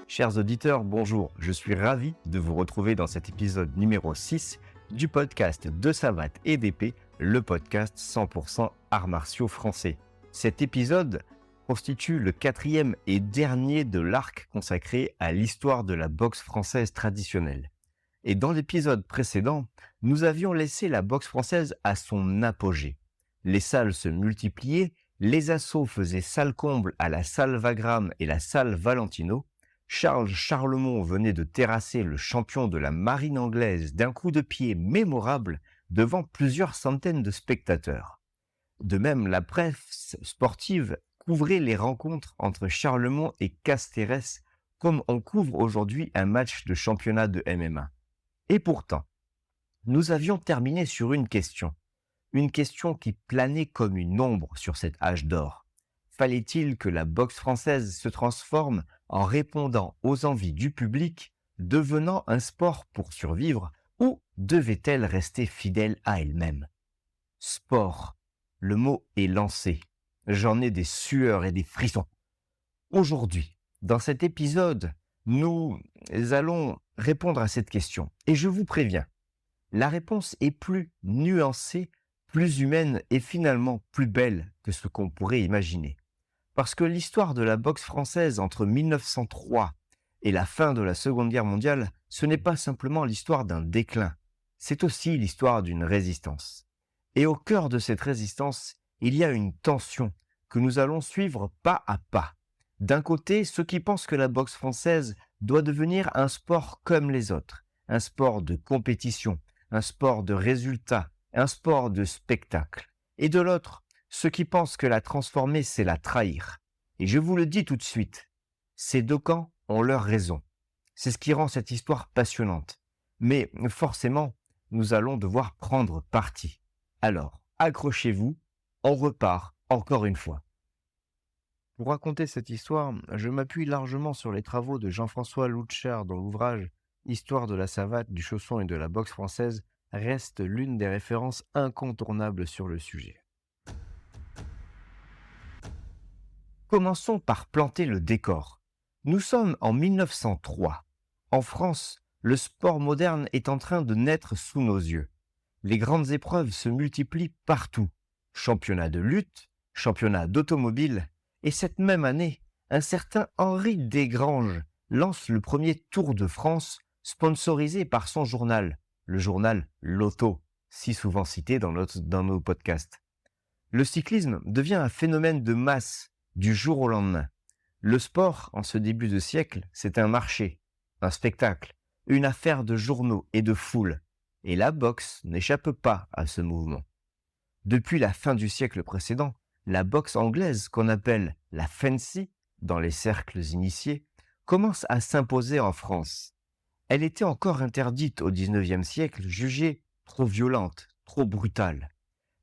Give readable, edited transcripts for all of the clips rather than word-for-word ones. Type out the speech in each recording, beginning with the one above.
Chers auditeurs, bonjour. Je suis ravi de vous retrouver dans cet épisode numéro 6 du podcast de Savate et d'épée, le podcast 100% arts martiaux français. Cet épisode constitue le 4e et dernier de l'arc consacré à l'histoire de la boxe française traditionnelle. Et dans l'épisode précédent, nous avions laissé la boxe française à son apogée. Les salles se multipliaient, les assauts faisaient salle comble à la salle Wagram et la salle Valentino. Charles Charlemont venait de terrasser le champion de la marine anglaise d'un coup de pied mémorable devant plusieurs centaines de spectateurs. De même, la presse sportive couvrait les rencontres entre Charlemont et Caceres comme on couvre aujourd'hui un match de championnat de MMA. Et pourtant, nous avions terminé sur une question qui planait comme une ombre sur cet âge d'or. Fallait-il que la boxe française se transforme en répondant aux envies du public, devenant un sport pour survivre, ou devait-elle rester fidèle à elle-même? Sport, le mot est lancé. J'en ai des sueurs et des frissons. Aujourd'hui, dans cet épisode, nous allons répondre à cette question. Et je vous préviens, la réponse est plus nuancée, plus humaine et finalement plus belle que ce qu'on pourrait imaginer. Parce que l'histoire de la boxe française entre 1903 et la fin de la Seconde Guerre mondiale, ce n'est pas simplement l'histoire d'un déclin, c'est aussi l'histoire d'une résistance. Et au cœur de cette résistance, il y a une tension que nous allons suivre pas à pas. D'un côté, ceux qui pensent que la boxe française doit devenir un sport comme les autres, un sport de compétition, un sport de résultat, un sport de spectacle. Et de l'autre, ceux qui pensent que la transformer, c'est la trahir. Et je vous le dis tout de suite, ces deux camps ont leur raison. C'est ce qui rend cette histoire passionnante. Mais forcément, nous allons devoir prendre parti. Alors, accrochez-vous, on repart encore une fois. Pour raconter cette histoire, je m'appuie largement sur les travaux de Jean-François Louchard dont l'ouvrage « Histoire de la savate, du chausson et de la boxe française » reste l'une des références incontournables sur le sujet. Commençons par planter le décor. Nous sommes en 1903. En France, le sport moderne est en train de naître sous nos yeux. Les grandes épreuves se multiplient partout. Championnat de lutte, championnat d'automobile, et cette même année, un certain Henri Desgranges lance le premier Tour de France sponsorisé par son journal, le journal Lotto, si souvent cité dans nos podcasts. Le cyclisme devient un phénomène de masse du jour au lendemain. Le sport, en ce début de siècle, c'est un marché, un spectacle, une affaire de journaux et de foules. Et la boxe n'échappe pas à ce mouvement. Depuis la fin du siècle précédent, la boxe anglaise, qu'on appelle la fancy dans les cercles initiés, commence à s'imposer en France. Elle était encore interdite au XIXe siècle, jugée trop violente, trop brutale.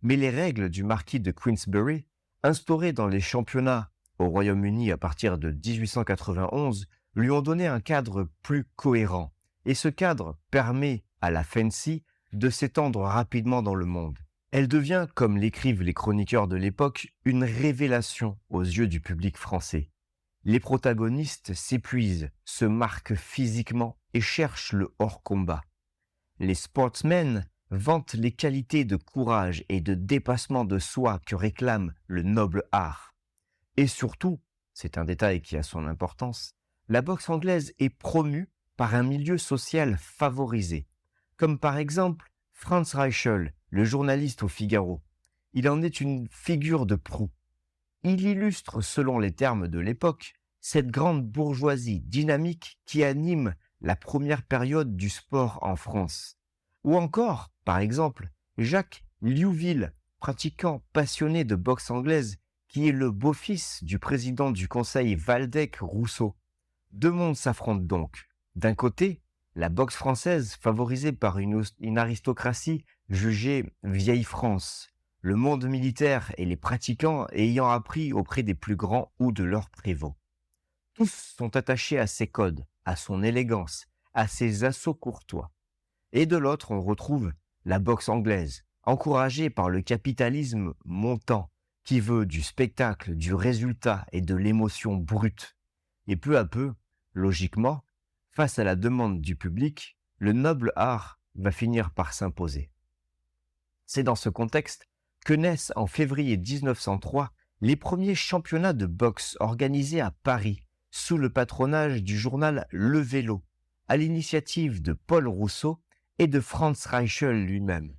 Mais les règles du marquis de Queensberry, instaurées dans les championnats au Royaume-Uni à partir de 1891, lui ont donné un cadre plus cohérent. Et ce cadre permet à la fancy de s'étendre rapidement dans le monde. Elle devient, comme l'écrivent les chroniqueurs de l'époque, une révélation aux yeux du public français. Les protagonistes s'épuisent, se marquent physiquement et cherchent le hors-combat. Les sportsmen vantent les qualités de courage et de dépassement de soi que réclame le noble art. Et surtout, c'est un détail qui a son importance, la boxe anglaise est promue par un milieu social favorisé, comme par exemple Franz Reichel, le journaliste au Figaro. Il en est une figure de proue. Il illustre, selon les termes de l'époque, cette grande bourgeoisie dynamique qui anime la première période du sport en France. Ou encore, par exemple, Jacques Liouville, pratiquant passionné de boxe anglaise, qui est le beau-fils du président du conseil Waldeck-Rousseau. Deux mondes s'affrontent donc. D'un côté, la boxe française favorisée par une aristocratie jugée vieille France, le monde militaire et les pratiquants ayant appris auprès des plus grands ou de leurs prévôts. Tous sont attachés à ses codes, à son élégance, à ses assauts courtois. Et de l'autre, on retrouve la boxe anglaise, encouragée par le capitalisme montant, qui veut du spectacle, du résultat et de l'émotion brute. Et peu à peu, Logiquement, face à la demande du public, le noble art va finir par s'imposer. C'est dans ce contexte que naissent en février 1903 les premiers championnats de boxe organisés à Paris sous le patronage du journal Le Vélo, à l'initiative de Paul Rousseau et de Franz Reichel lui-même.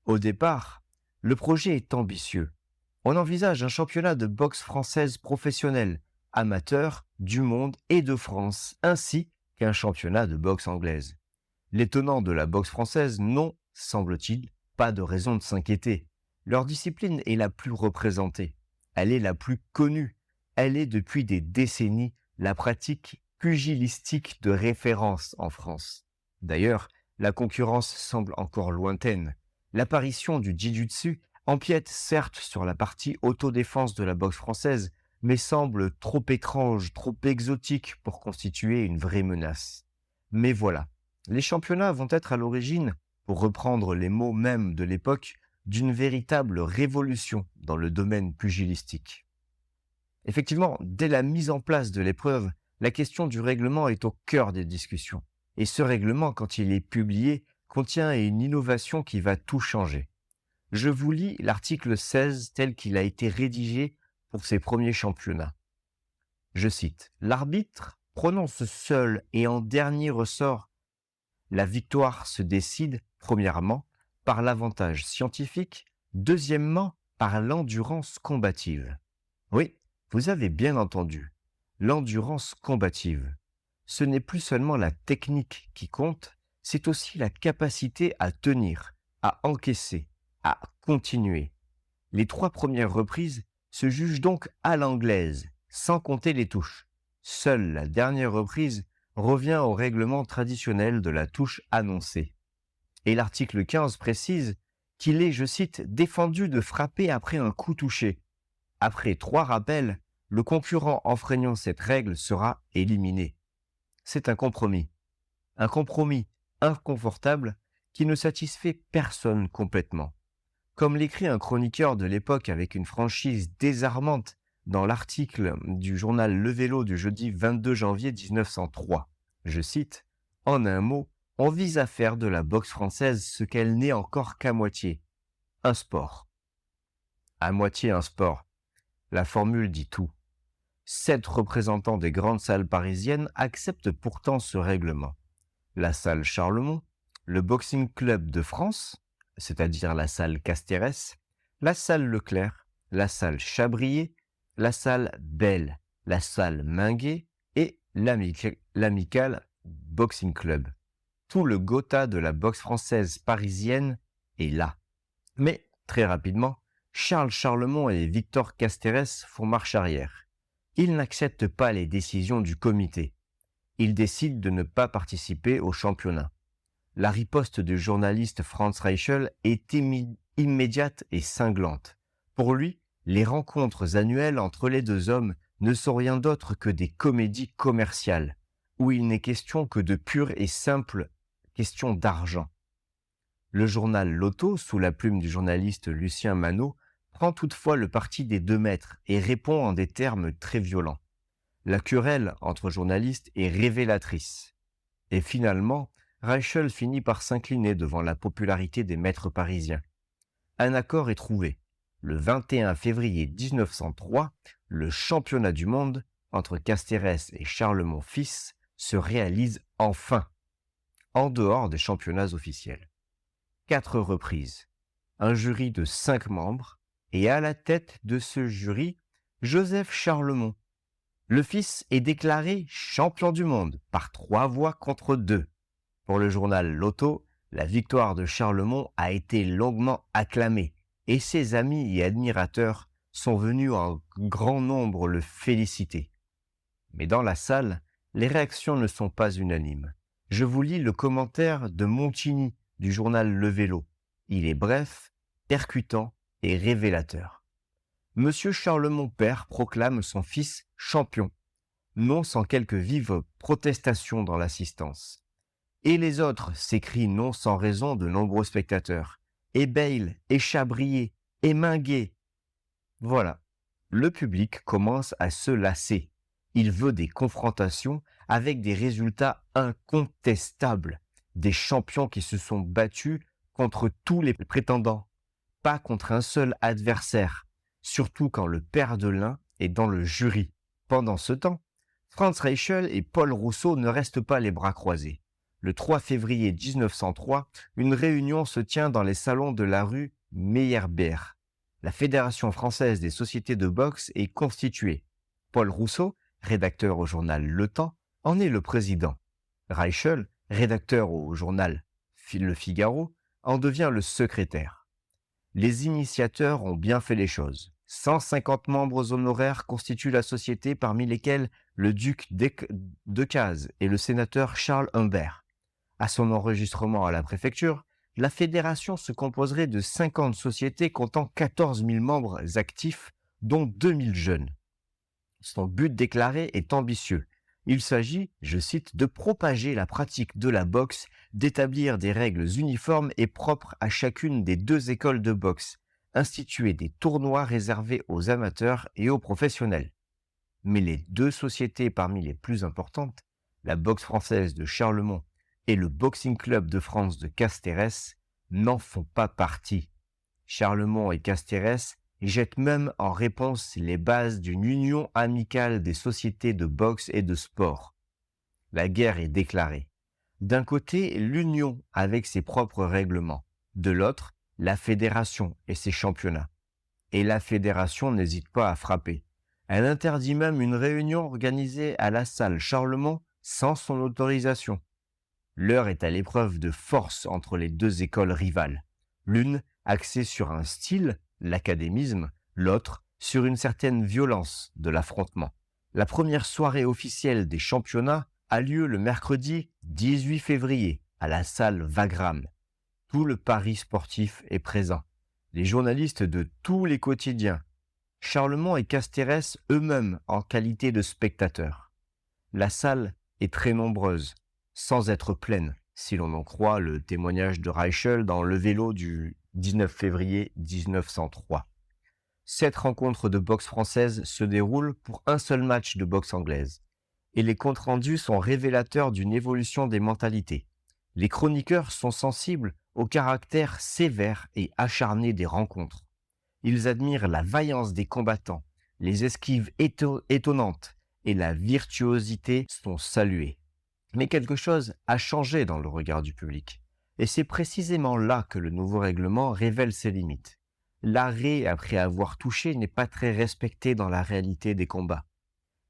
Au départ, le projet est ambitieux. On envisage un championnat de boxe française professionnelle, amateur, du monde et de France, ainsi qu'un championnat de boxe anglaise. Les tenants de la boxe française n'ont, semble-t-il, pas de raison de s'inquiéter. Leur discipline est la plus représentée. Elle est la plus connue. Elle est depuis des décennies la pratique pugilistique de référence en France. D'ailleurs, la concurrence semble encore lointaine. L'apparition du jiu-jitsu empiète certes sur la partie autodéfense de la boxe française, mais semble trop étrange, trop exotique pour constituer une vraie menace. Mais voilà, les championnats vont être à l'origine, pour reprendre les mots mêmes de l'époque, d'une véritable révolution dans le domaine pugilistique. Effectivement, dès la mise en place de l'épreuve, la question du règlement est au cœur des discussions. Et ce règlement, quand il est publié, contient une innovation qui va tout changer. Je vous lis l'article 16 tel qu'il a été rédigé pour ces premiers championnats. Je cite, « L'arbitre prononce seul et en dernier ressort. La victoire se décide, premièrement, par l'avantage scientifique, deuxièmement, par l'endurance combative. » Oui, vous avez bien entendu, l'endurance combative. Ce n'est plus seulement la technique qui compte, c'est aussi la capacité à tenir, à encaisser, à continuer. Les 3 premières reprises se jugent donc à l'anglaise, sans compter les touches. Seule la dernière reprise revient au règlement traditionnel de la touche annoncée. Et l'article 15 précise qu'il est, je cite, « défendu de frapper après un coup touché. Après 3 rappels, le concurrent enfreignant cette règle sera éliminé. » C'est un compromis inconfortable qui ne satisfait personne complètement. Comme l'écrit un chroniqueur de l'époque avec une franchise désarmante dans l'article du journal Le Vélo du jeudi 22 janvier 1903. Je cite, « En un mot, on vise à faire de la boxe française ce qu'elle n'est encore qu'à moitié, un sport. » À moitié un sport. La formule dit tout. 7 représentants des grandes salles parisiennes acceptent pourtant ce règlement. La salle Charlemont, le Boxing Club de France, c'est-à-dire la salle Castérès, la salle Leclerc, la salle Chabrier, la salle Belle, la salle Minguet et l'Amical Boxing Club. Tout le Gotha de la boxe française parisienne est là. Mais, très rapidement, Charles Charlemont et Victor Castérès font marche arrière. Ils n'acceptent pas les décisions du comité. Ils décident de ne pas participer au championnat. La riposte du journaliste Franz Reichel est immédiate et cinglante. Pour lui, les rencontres annuelles entre les 2 hommes ne sont rien d'autre que des comédies commerciales, où il n'est question que de pure et simple question d'argent. Le journal L'Auto, sous la plume du journaliste Lucien Manot, prend toutefois le parti des 2 maîtres et répond en des termes très violents. La querelle entre journalistes est révélatrice. Et finalement, Reichel finit par s'incliner devant la popularité des maîtres parisiens. Un accord est trouvé. Le 21 février 1903, le championnat du monde entre Castérès et Charlemont fils se réalise enfin, en dehors des championnats officiels. 4 reprises, un jury de 5 membres, et à la tête de ce jury, Joseph Charlemont. Le fils est déclaré champion du monde par 3 voix contre 2. Pour le journal L'Auto, la victoire de Charlemont a été longuement acclamée et ses amis et admirateurs sont venus en grand nombre le féliciter. Mais dans la salle, les réactions ne sont pas unanimes. Je vous lis le commentaire de Montigny du journal Le Vélo. Il est bref, percutant et révélateur. Monsieur Charlemont père proclame son fils champion, non sans quelques vives protestations dans l'assistance. Et les autres, s'écrient non sans raison de nombreux spectateurs. Et Bayle, et Chabrier, et Minguet. Voilà, le public commence à se lasser. Il veut des confrontations avec des résultats incontestables, des champions qui se sont battus contre tous les prétendants, pas contre un seul adversaire, surtout quand le père de l'un est dans le jury. Pendant ce temps, Franz Reichel et Paul Rousseau ne restent pas les bras croisés. Le 3 février 1903, une réunion se tient dans les salons de la rue Meyerbeer. La Fédération française des sociétés de boxe est constituée. Paul Rousseau, rédacteur au journal Le Temps, en est le président. Reichel, rédacteur au journal Le Figaro, en devient le secrétaire. Les initiateurs ont bien fait les choses. 150 membres honoraires constituent la société, parmi lesquels le duc Decazes et le sénateur Charles Humbert. À son enregistrement à la préfecture, la fédération se composerait de 50 sociétés comptant 14 000 membres actifs, dont 2 000 jeunes. Son but déclaré est ambitieux. Il s'agit, je cite, de propager la pratique de la boxe, d'établir des règles uniformes et propres à chacune des 2 écoles de boxe, instituer des tournois réservés aux amateurs et aux professionnels. Mais les 2 sociétés parmi les plus importantes, la boxe française de Charlemont et le Boxing Club de France de Castérès, n'en font pas partie. Charlemont et Castérès jettent même en réponse les bases d'une union amicale des sociétés de boxe et de sport. La guerre est déclarée. D'un côté, l'union avec ses propres règlements. De l'autre, la fédération et ses championnats. Et la fédération n'hésite pas à frapper. Elle interdit même une réunion organisée à la salle Charlemont sans son autorisation. L'heure est à l'épreuve de force entre les 2 écoles rivales. L'une axée sur un style, l'académisme, l'autre sur une certaine violence de l'affrontement. La première soirée officielle des championnats a lieu le mercredi 18 février à la salle Wagram. Tout le Paris sportif est présent. Les journalistes de tous les quotidiens, Charlemont et Castérès eux-mêmes en qualité de spectateurs. La salle est très nombreuse, sans être pleine, si l'on en croit le témoignage de Reichel dans Le Vélo du 19 février 1903. 7 rencontres de boxe française se déroulent pour un seul match de boxe anglaise. Et les comptes rendus sont révélateurs d'une évolution des mentalités. Les chroniqueurs sont sensibles au caractère sévère et acharné des rencontres. Ils admirent la vaillance des combattants, les esquives étonnantes et la virtuosité sont saluées. Mais quelque chose a changé dans le regard du public. Et c'est précisément là que le nouveau règlement révèle ses limites. L'arrêt après avoir touché n'est pas très respecté dans la réalité des combats.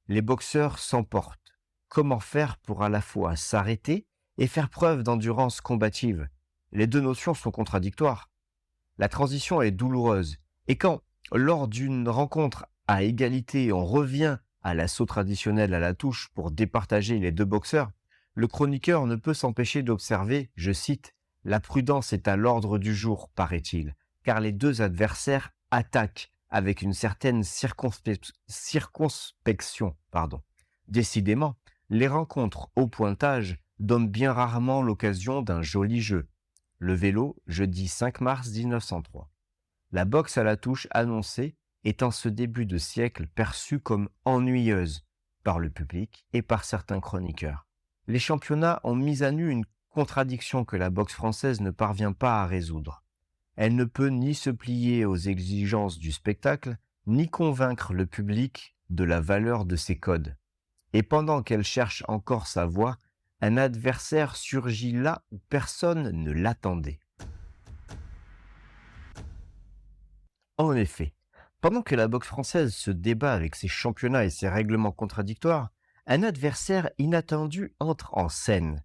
Les boxeurs s'emportent. Comment faire pour à la fois s'arrêter et faire preuve d'endurance combative? Les 2 notions sont contradictoires. La transition est douloureuse. Et quand, lors d'une rencontre à égalité, on revient à l'assaut traditionnel à la touche pour départager les 2 boxeurs, le chroniqueur ne peut s'empêcher d'observer, je cite, « La prudence est à l'ordre du jour, paraît-il, car les 2 adversaires attaquent avec une certaine circonspection. Décidément, les rencontres au pointage donnent bien rarement l'occasion d'un joli jeu. » Le Vélo, jeudi 5 mars 1903. La boxe à la touche annoncée est en ce début de siècle perçue comme ennuyeuse par le public et par certains chroniqueurs. Les championnats ont mis à nu une contradiction que la boxe française ne parvient pas à résoudre. Elle ne peut ni se plier aux exigences du spectacle, ni convaincre le public de la valeur de ses codes. Et pendant qu'elle cherche encore sa voie, un adversaire surgit là où personne ne l'attendait. En effet, pendant que la boxe française se débat avec ses championnats et ses règlements contradictoires, un adversaire inattendu entre en scène.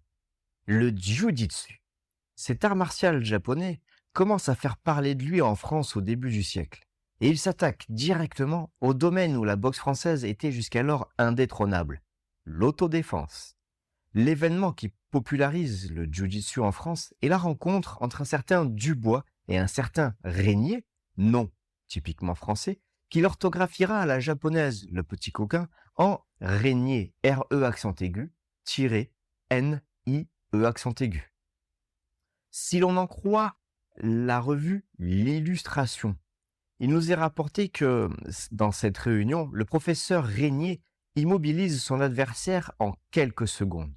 Le jiu-jitsu. Cet art martial japonais commence à faire parler de lui en France au début du siècle. Et il s'attaque directement au domaine où la boxe française était jusqu'alors indétrônable, l'autodéfense. L'événement qui popularise le jiu-jitsu en France est la rencontre entre un certain Dubois et un certain Régnier, nom typiquement français, qui l'orthographiera à la japonaise, le petit coquin, en Régnier, R-E accent aigu, N-I-E accent aigu. Si l'on en croit la revue L'Illustration, il nous est rapporté que, dans cette réunion, le professeur Régnier immobilise son adversaire en quelques secondes.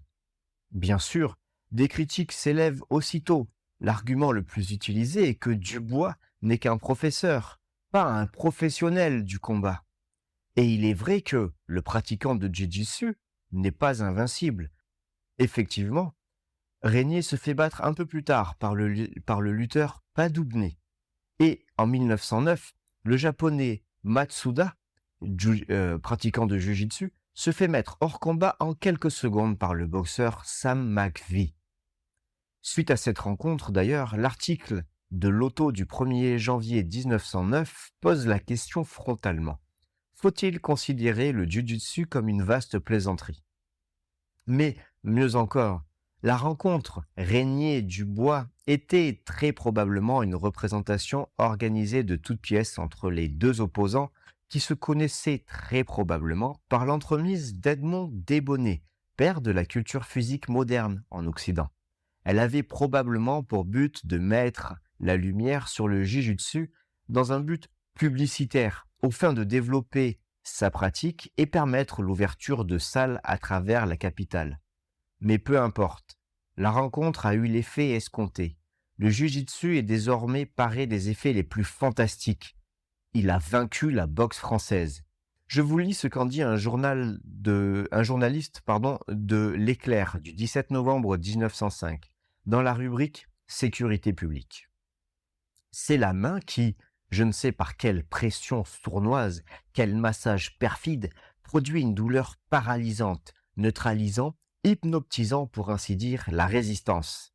Bien sûr, des critiques s'élèvent aussitôt. L'argument le plus utilisé est que Dubois n'est qu'un professeur, pas un professionnel du combat. Et il est vrai que le pratiquant de Jiu-Jitsu n'est pas invincible. Effectivement, Régnier se fait battre un peu plus tard par le lutteur Padubne. Et en 1909, le japonais Matsuda, pratiquant de Jiu-Jitsu, se fait mettre hors combat en quelques secondes par le boxeur Sam McVie. Suite à cette rencontre, d'ailleurs, l'article de l'auto du 1er janvier 1909 pose la question frontalement. Faut-il considérer le Jiu-Jitsu comme une vaste plaisanterie? Mais, mieux encore, la rencontre Régnier-Dubois était très probablement une représentation organisée de toutes pièces entre les deux opposants qui se connaissaient très probablement par l'entremise d'Edmond Desbonnets, père de la culture physique moderne en Occident. Elle avait probablement pour but de mettre la lumière sur le Jiu-Jitsu dans un but publicitaire, aux fins de développer sa pratique et permettre l'ouverture de salles à travers la capitale. Mais peu importe, la rencontre a eu l'effet escompté. Le Jiu-Jitsu est désormais paré des effets les plus fantastiques. Il a vaincu la boxe française. Je vous lis ce qu'en dit un journaliste de l'Éclair du 17 novembre 1905, dans la rubrique Sécurité publique. C'est la main qui, je ne sais par quelle pression sournoise, quel massage perfide, produit une douleur paralysante, neutralisant, hypnotisant pour ainsi dire la résistance.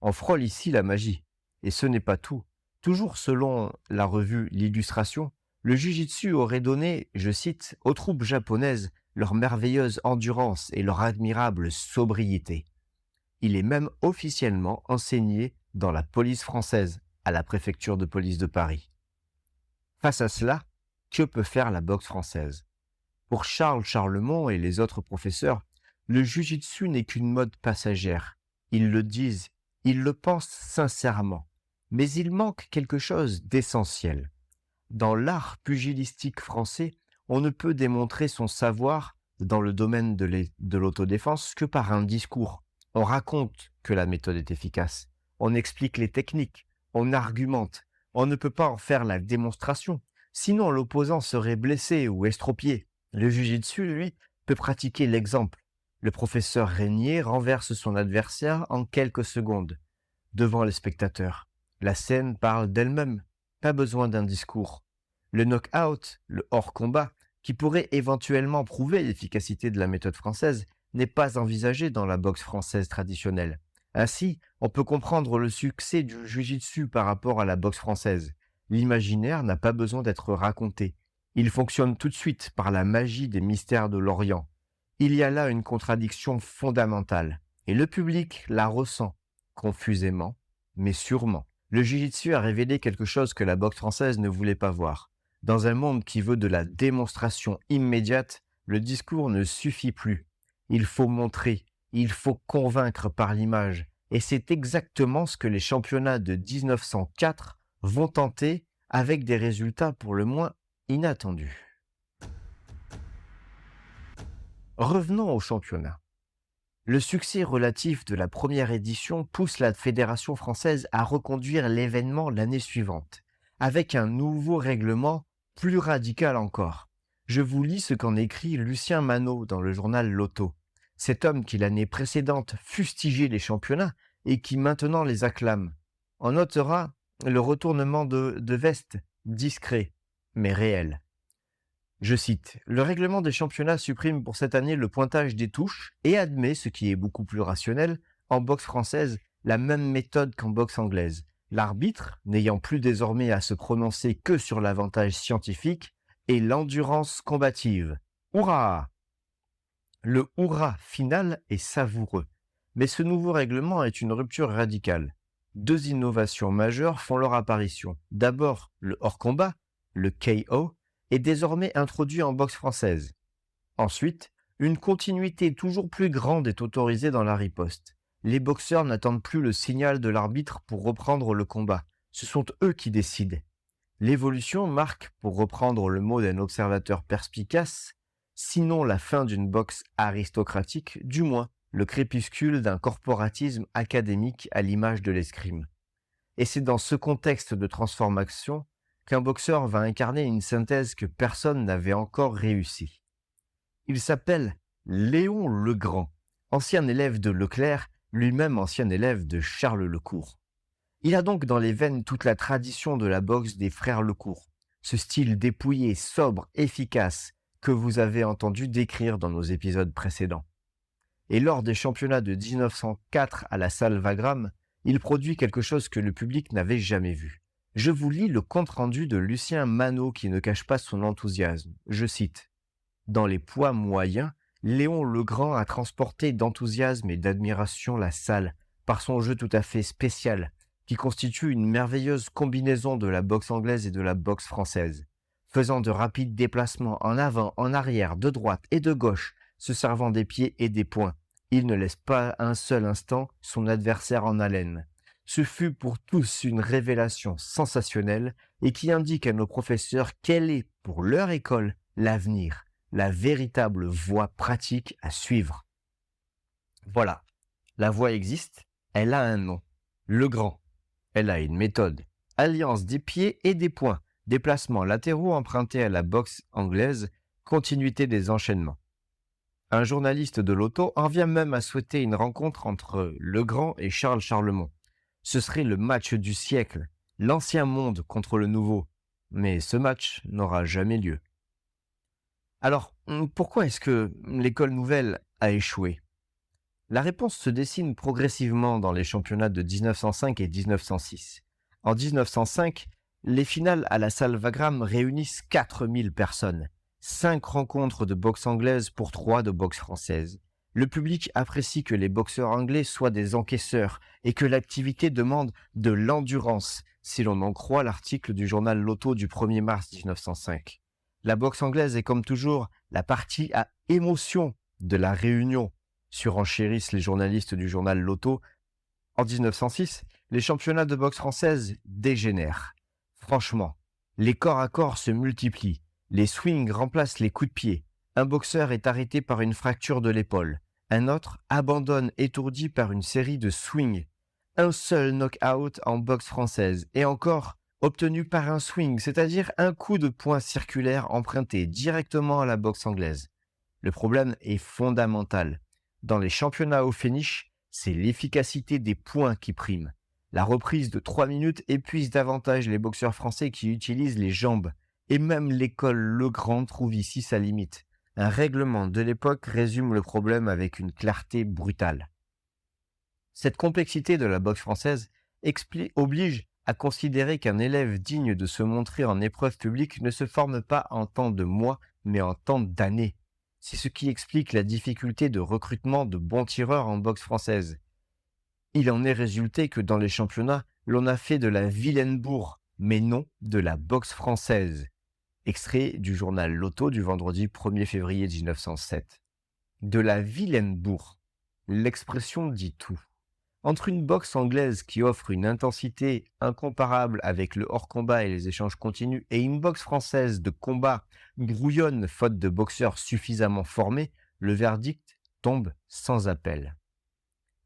On frôle ici la magie. Et ce n'est pas tout. Toujours selon la revue L'Illustration, le Jiu-Jitsu aurait donné, je cite, aux troupes japonaises leur merveilleuse endurance et leur admirable sobriété. Il est même officiellement enseigné dans la police française, à la préfecture de police de Paris. Face à cela, que peut faire la boxe française? Pour Charles Charlemont et les autres professeurs, le Jiu-Jitsu n'est qu'une mode passagère. Ils le disent, ils le pensent sincèrement. Mais il manque quelque chose d'essentiel. Dans l'art pugilistique français, on ne peut démontrer son savoir dans le domaine de l'autodéfense que par un discours. On raconte que la méthode est efficace. On explique les techniques. On argumente. On ne peut pas en faire la démonstration. Sinon, l'opposant serait blessé ou estropié. Le Jiu-Jitsu, lui, peut pratiquer l'exemple. Le professeur Régnier renverse son adversaire en quelques secondes, devant les spectateurs. La scène parle d'elle-même, pas besoin d'un discours. Le knock-out, le hors-combat, qui pourrait éventuellement prouver l'efficacité de la méthode française, n'est pas envisagé dans la boxe française traditionnelle. Ainsi, on peut comprendre le succès du Jiu-Jitsu par rapport à la boxe française. L'imaginaire n'a pas besoin d'être raconté. Il fonctionne tout de suite par la magie des mystères de l'Orient. Il y a là une contradiction fondamentale, et le public la ressent, confusément, mais sûrement. Le Jiu-Jitsu a révélé quelque chose que la boxe française ne voulait pas voir. Dans un monde qui veut de la démonstration immédiate, le discours ne suffit plus. Il faut montrer, il faut convaincre par l'image, et c'est exactement ce que les championnats de 1904 vont tenter avec des résultats pour le moins inattendus. Revenons au championnat. Le succès relatif de la première édition pousse la Fédération française à reconduire l'événement l'année suivante, avec un nouveau règlement plus radical encore. Je vous lis ce qu'en écrit Lucien Manot dans le journal L'Auto. Cet homme qui l'année précédente fustigeait les championnats et qui maintenant les acclame. On notera le retournement de veste, discret, mais réel. Je cite, « Le règlement des championnats supprime pour cette année le pointage des touches et admet, ce qui est beaucoup plus rationnel, en boxe française, la même méthode qu'en boxe anglaise. L'arbitre, n'ayant plus désormais à se prononcer que sur l'avantage scientifique et l'endurance combative. Hurrah !» Le hurrah final est savoureux, mais ce nouveau règlement est une rupture radicale. Deux innovations majeures font leur apparition. D'abord, le hors-combat, le KO, est désormais introduit en boxe française. Ensuite, une continuité toujours plus grande est autorisée dans la riposte. Les boxeurs n'attendent plus le signal de l'arbitre pour reprendre le combat. Ce sont eux qui décident. L'évolution marque, pour reprendre le mot d'un observateur perspicace, sinon la fin d'une boxe aristocratique, du moins le crépuscule d'un corporatisme académique à l'image de l'escrime. Et c'est dans ce contexte de transformation qu'un boxeur va incarner une synthèse que personne n'avait encore réussi. Il s'appelle Léon Legrand, ancien élève de Leclerc, lui-même ancien élève de Charles Lecourt. Il a donc dans les veines toute la tradition de la boxe des frères Lecourt, ce style dépouillé, sobre, efficace, que vous avez entendu décrire dans nos épisodes précédents. Et lors des championnats de 1904 à la salle Wagram, il produit quelque chose que le public n'avait jamais vu. Je vous lis le compte-rendu de Lucien Manot qui ne cache pas son enthousiasme. Je cite. « Dans les poids moyens, Léon Legrand a transporté d'enthousiasme et d'admiration la salle par son jeu tout à fait spécial, qui constitue une merveilleuse combinaison de la boxe anglaise et de la boxe française. Faisant de rapides déplacements en avant, en arrière, de droite et de gauche, se servant des pieds et des poings, il ne laisse pas un seul instant son adversaire en haleine. Ce fut pour tous une révélation sensationnelle et qui indique à nos professeurs quel est, pour leur école, l'avenir, la véritable voie pratique à suivre. » Voilà, la voie existe, elle a un nom, Legrand. Elle a une méthode, alliance des pieds et des poings, déplacements latéraux empruntés à la boxe anglaise, continuité des enchaînements. Un journaliste de l'auto en vient même à souhaiter une rencontre entre Legrand et Charles Charlemont. Ce serait le match du siècle, l'ancien monde contre le nouveau. Mais ce match n'aura jamais lieu. Alors, pourquoi est-ce que l'école nouvelle a échoué ? La réponse se dessine progressivement dans les championnats de 1905 et 1906. En 1905, les finales à la salle Wagram réunissent 4000 personnes. 5 rencontres de boxe anglaise pour 3 de boxe française. Le public apprécie que les boxeurs anglais soient des encaisseurs et que l'activité demande de l'endurance, si l'on en croit l'article du journal Loto du 1er mars 1905. La boxe anglaise est comme toujours la partie à émotion de la réunion, surenchérissent les journalistes du journal Loto. En 1906, les championnats de boxe française dégénèrent. Franchement, les corps à corps se multiplient, les swings remplacent les coups de pied. Un boxeur est arrêté par une fracture de l'épaule, un autre abandonne étourdi par une série de swings. Un seul knock-out en boxe française, et encore obtenu par un swing, c'est-à-dire un coup de poing circulaire emprunté directement à la boxe anglaise. Le problème est fondamental. Dans les championnats au finish, c'est l'efficacité des points qui prime. La reprise de 3 minutes épuise davantage les boxeurs français qui utilisent les jambes. Et même l'école Legrand trouve ici sa limite. Un règlement de l'époque résume le problème avec une clarté brutale. Cette complexité de la boxe française oblige à considérer qu'un élève digne de se montrer en épreuve publique ne se forme pas en temps de mois, mais en temps d'années. C'est ce qui explique la difficulté de recrutement de bons tireurs en boxe française. Il en est résulté que dans les championnats, l'on a fait de la vilaine bourre, mais non de la boxe française. Extrait du journal Loto du vendredi 1er février 1907. De la vilaine bourre. L'expression dit tout. Entre une boxe anglaise qui offre une intensité incomparable avec le hors-combat et les échanges continus et une boxe française de combat brouillonne faute de boxeurs suffisamment formés, le verdict tombe sans appel.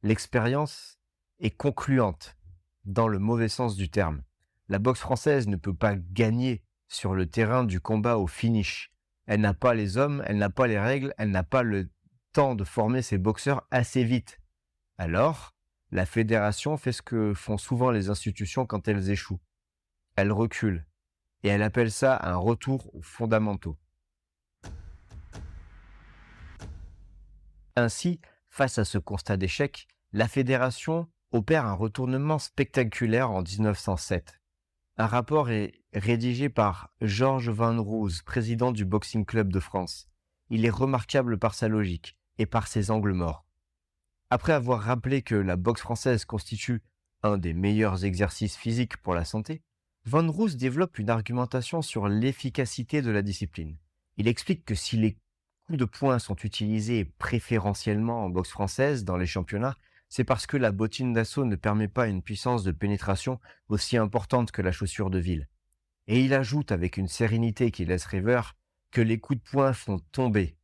L'expérience est concluante, dans le mauvais sens du terme. La boxe française ne peut pas gagner sur le terrain du combat au finish. Elle n'a pas les hommes, elle n'a pas les règles, elle n'a pas le temps de former ses boxeurs assez vite. Alors, la fédération fait ce que font souvent les institutions quand elles échouent. Elle recule, et elle appelle ça un retour aux fondamentaux. Ainsi, face à ce constat d'échec, la fédération opère un retournement spectaculaire en 1907. Un rapport est rédigé par Georges Van Roos, président du Boxing Club de France. Il est remarquable par sa logique et par ses angles morts. Après avoir rappelé que la boxe française constitue un des meilleurs exercices physiques pour la santé, Van Roos développe une argumentation sur l'efficacité de la discipline. Il explique que si les coups de poing sont utilisés préférentiellement en boxe française dans les championnats, c'est parce que la bottine d'assaut ne permet pas une puissance de pénétration aussi importante que la chaussure de ville. Et il ajoute avec une sérénité qui laisse rêveur que les coups de poing font tomber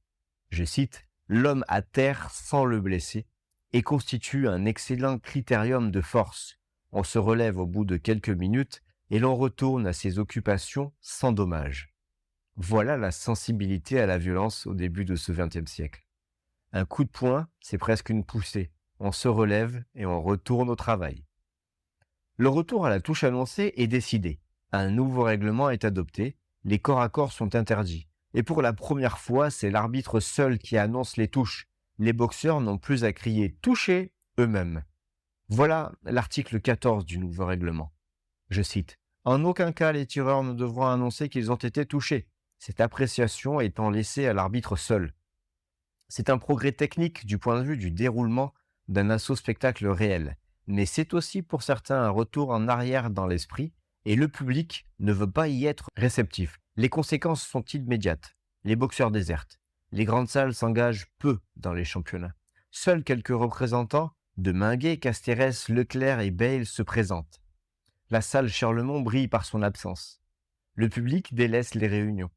je cite, l'homme à terre sans le blesser et constitue un excellent critérium de force. On se relève au bout de quelques minutes et l'on retourne à ses occupations sans dommage. Voilà la sensibilité à la violence au début de ce XXe siècle. Un coup de poing, c'est presque une poussée. On se relève et on retourne au travail. Le retour à la touche annoncée est décidé. Un nouveau règlement est adopté, les corps à corps sont interdits. Et pour la première fois, c'est l'arbitre seul qui annonce les touches. Les boxeurs n'ont plus à crier « toucher » eux-mêmes. Voilà l'article 14 du nouveau règlement. Je cite, « En aucun cas les tireurs ne devront annoncer qu'ils ont été touchés, cette appréciation étant laissée à l'arbitre seul. » C'est un progrès technique du point de vue du déroulement d'un assaut-spectacle réel, mais c'est aussi pour certains un retour en arrière dans l'esprit, et le public ne veut pas y être réceptif. Les conséquences sont immédiates. Les boxeurs désertent. Les grandes salles s'engagent peu dans les championnats. Seuls quelques représentants de Minguet, Castérès, Leclerc et Bale se présentent. La salle Charlemont brille par son absence. Le public délaisse les réunions.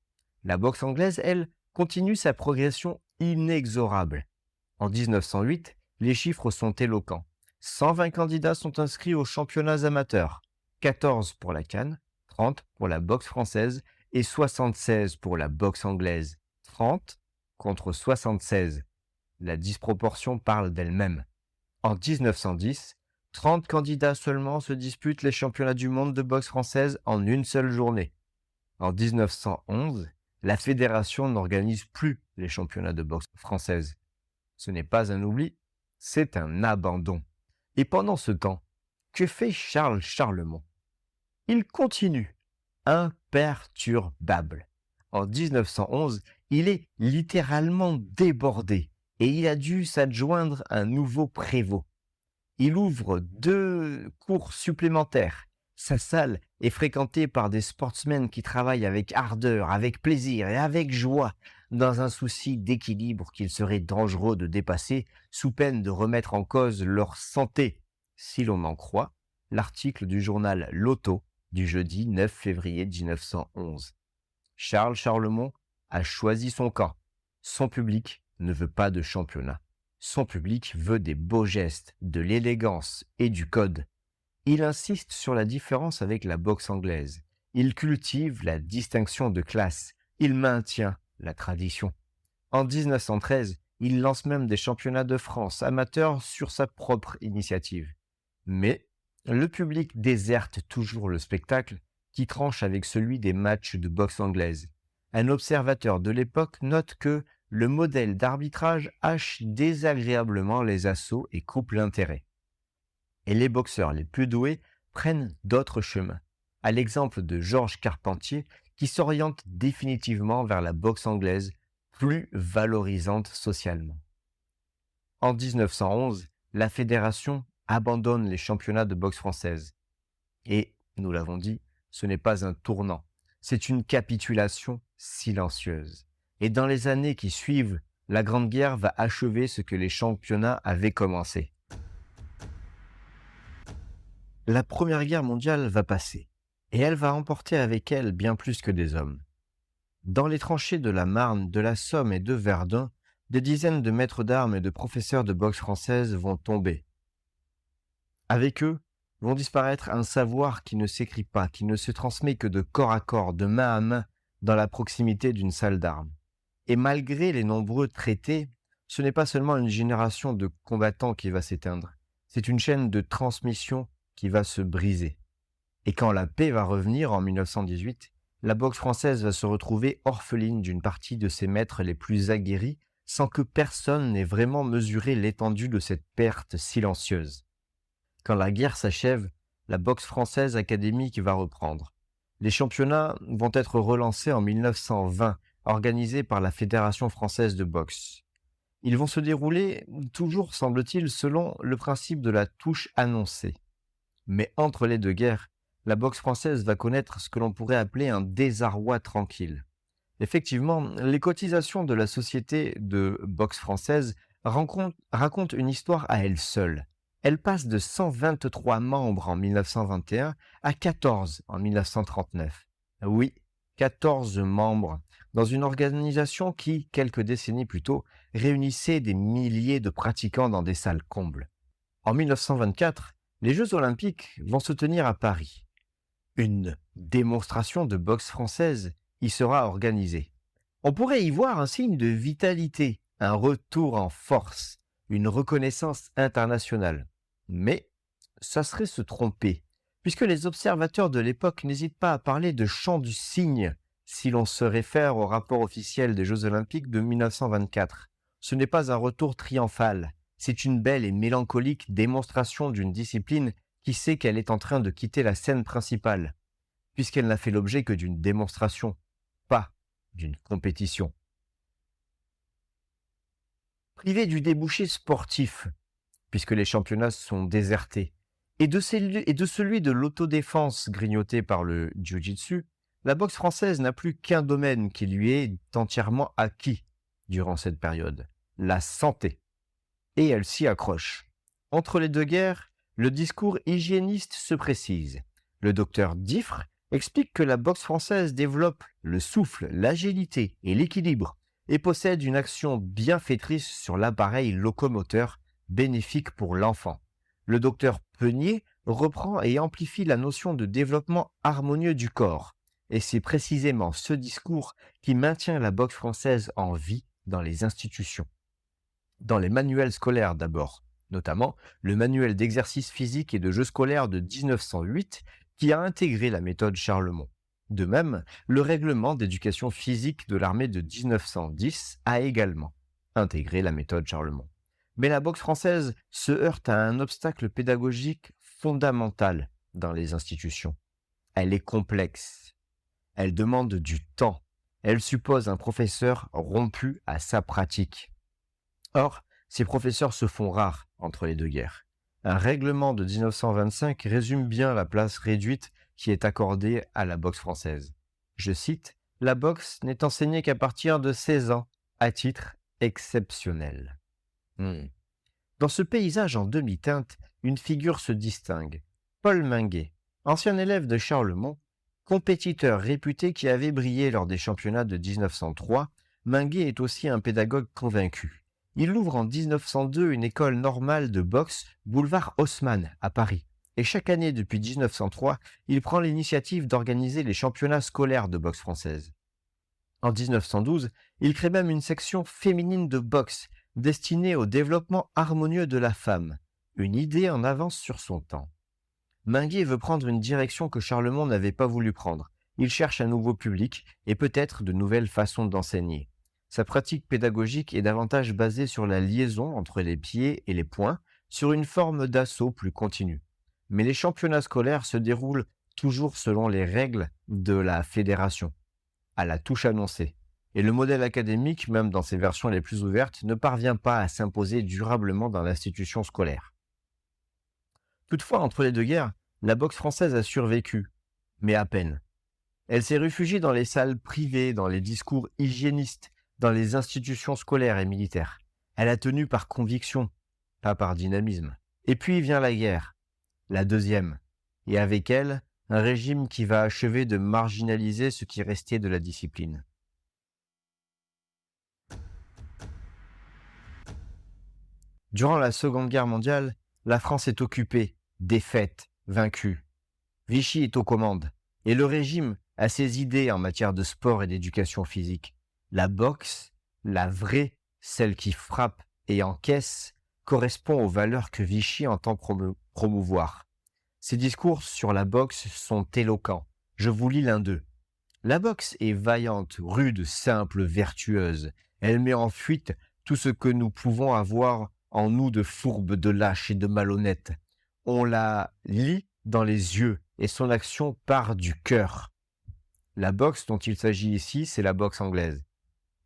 La boxe anglaise, elle, continue sa progression inexorable. En 1908, les chiffres sont éloquents. 120 candidats sont inscrits aux championnats amateurs, 14 pour la CAN, 30 pour la boxe française et 76 pour la boxe anglaise. 30 contre 76. La disproportion parle d'elle-même. En 1910, 30 candidats seulement se disputent les championnats du monde de boxe française en une seule journée. En 1911, la fédération n'organise plus les championnats de boxe française. Ce n'est pas un oubli, c'est un abandon. Et pendant ce temps, que fait Charles Charlemont? Il continue, imperturbable. En 1911, il est littéralement débordé et il a dû s'adjoindre un nouveau prévôt. Il ouvre 2 cours supplémentaires. Sa salle est fréquentée par des sportsmen qui travaillent avec ardeur, avec plaisir et avec joie, dans un souci d'équilibre qu'il serait dangereux de dépasser, sous peine de remettre en cause leur santé, si l'on en croit l'article du journal L'Auto du jeudi 9 février 1911. Charles Charlemont a choisi son camp. Son public ne veut pas de championnat. Son public veut des beaux gestes, de l'élégance et du code. Il insiste sur la différence avec la boxe anglaise. Il cultive la distinction de classe. Il maintient la tradition. En 1913, il lance même des championnats de France amateurs sur sa propre initiative. Mais le public déserte toujours le spectacle qui tranche avec celui des matchs de boxe anglaise. Un observateur de l'époque note que le modèle d'arbitrage hache désagréablement les assauts et coupe l'intérêt. Et les boxeurs les plus doués prennent d'autres chemins, à l'exemple de Georges Carpentier qui s'oriente définitivement vers la boxe anglaise, plus valorisante socialement. En 1911, la fédération abandonne les championnats de boxe française. Et, nous l'avons dit, ce n'est pas un tournant, c'est une capitulation silencieuse. Et dans les années qui suivent, la Grande Guerre va achever ce que les championnats avaient commencé. La Première Guerre mondiale va passer, et elle va emporter avec elle bien plus que des hommes. Dans les tranchées de la Marne, de la Somme et de Verdun, des dizaines de maîtres d'armes et de professeurs de boxe française vont tomber. Avec eux vont disparaître un savoir qui ne s'écrit pas, qui ne se transmet que de corps à corps, de main à main, dans la proximité d'une salle d'armes. Et malgré les nombreux traités, ce n'est pas seulement une génération de combattants qui va s'éteindre, c'est une chaîne de transmission qui va se briser. Et quand la paix va revenir en 1918, la boxe française va se retrouver orpheline d'une partie de ses maîtres les plus aguerris, sans que personne n'ait vraiment mesuré l'étendue de cette perte silencieuse. Quand la guerre s'achève, la boxe française académique va reprendre. Les championnats vont être relancés en 1920, organisés par la Fédération française de boxe. Ils vont se dérouler, toujours semble-t-il, selon le principe de la touche annoncée. Mais entre les deux guerres, la boxe française va connaître ce que l'on pourrait appeler un désarroi tranquille. Effectivement, les cotisations de la Société de boxe française racontent une histoire à elle seule. Elle passe de 123 membres en 1921 à 14 en 1939. Oui, 14 membres, dans une organisation qui, quelques décennies plus tôt, réunissait des milliers de pratiquants dans des salles combles. En 1924, les Jeux olympiques vont se tenir à Paris. Une démonstration de boxe française y sera organisée. On pourrait y voir un signe de vitalité, un retour en force, une reconnaissance internationale. Mais ça serait se tromper, puisque les observateurs de l'époque n'hésitent pas à parler de chant du cygne si l'on se réfère au rapport officiel des Jeux olympiques de 1924. Ce n'est pas un retour triomphal, c'est une belle et mélancolique démonstration d'une discipline qui sait qu'elle est en train de quitter la scène principale, puisqu'elle n'a fait l'objet que d'une démonstration, pas d'une compétition. Privé du débouché sportif, puisque les championnats sont désertés, et de celui de l'autodéfense grignoté par le jiu-jitsu, la boxe française n'a plus qu'un domaine qui lui est entièrement acquis durant cette période, la santé. Et elle s'y accroche. Entre les deux guerres, le discours hygiéniste se précise. Le docteur Diffre explique que la boxe française développe le souffle, l'agilité et l'équilibre et possède une action bienfaitrice sur l'appareil locomoteur bénéfique pour l'enfant. Le docteur Peunier reprend et amplifie la notion de développement harmonieux du corps. Et c'est précisément ce discours qui maintient la boxe française en vie dans les institutions. Dans les manuels scolaires d'abord, notamment le manuel d'exercice physique et de jeux scolaires de 1908 qui a intégré la méthode Charlemont. De même, le règlement d'éducation physique de l'armée de 1910 a également intégré la méthode Charlemont. Mais la boxe française se heurte à un obstacle pédagogique fondamental dans les institutions. Elle est complexe. Elle demande du temps. Elle suppose un professeur rompu à sa pratique. Or, ces professeurs se font rares entre les deux guerres. Un règlement de 1925 résume bien la place réduite qui est accordée à la boxe française. Je cite, « La boxe n'est enseignée qu'à partir de 16 ans, à titre exceptionnel. » Dans ce paysage en demi-teinte, une figure se distingue. Paul Minguet, ancien élève de Charlemont, compétiteur réputé qui avait brillé lors des championnats de 1903, Minguet est aussi un pédagogue convaincu. Il ouvre en 1902 une école normale de boxe boulevard Haussmann à Paris. Et chaque année depuis 1903, il prend l'initiative d'organiser les championnats scolaires de boxe française. En 1912, il crée même une section féminine de boxe destinée au développement harmonieux de la femme, une idée en avance sur son temps. Minguet veut prendre une direction que Charlemont n'avait pas voulu prendre. Il cherche un nouveau public et peut-être de nouvelles façons d'enseigner. Sa pratique pédagogique est davantage basée sur la liaison entre les pieds et les poings, sur une forme d'assaut plus continue. Mais les championnats scolaires se déroulent toujours selon les règles de la fédération, à la touche annoncée. Et le modèle académique, même dans ses versions les plus ouvertes, ne parvient pas à s'imposer durablement dans l'institution scolaire. Toutefois, entre les deux guerres, la boxe française a survécu, mais à peine. Elle s'est réfugiée dans les salles privées, dans les discours hygiénistes, dans les institutions scolaires et militaires. Elle a tenu par conviction, pas par dynamisme. Et puis vient la guerre, la deuxième, et avec elle, un régime qui va achever de marginaliser ce qui restait de la discipline. Durant la Seconde Guerre mondiale, la France est occupée, défaite, vaincue. Vichy est aux commandes, et le régime a ses idées en matière de sport et d'éducation physique. La boxe, la vraie, celle qui frappe et encaisse, correspond aux valeurs que Vichy entend promouvoir. Ses discours sur la boxe sont éloquents. Je vous lis l'un d'eux. La boxe est vaillante, rude, simple, vertueuse. Elle met en fuite tout ce que nous pouvons avoir en nous de fourbe, de lâche et de malhonnête. On la lit dans les yeux et son action part du cœur. La boxe dont il s'agit ici, c'est la boxe anglaise.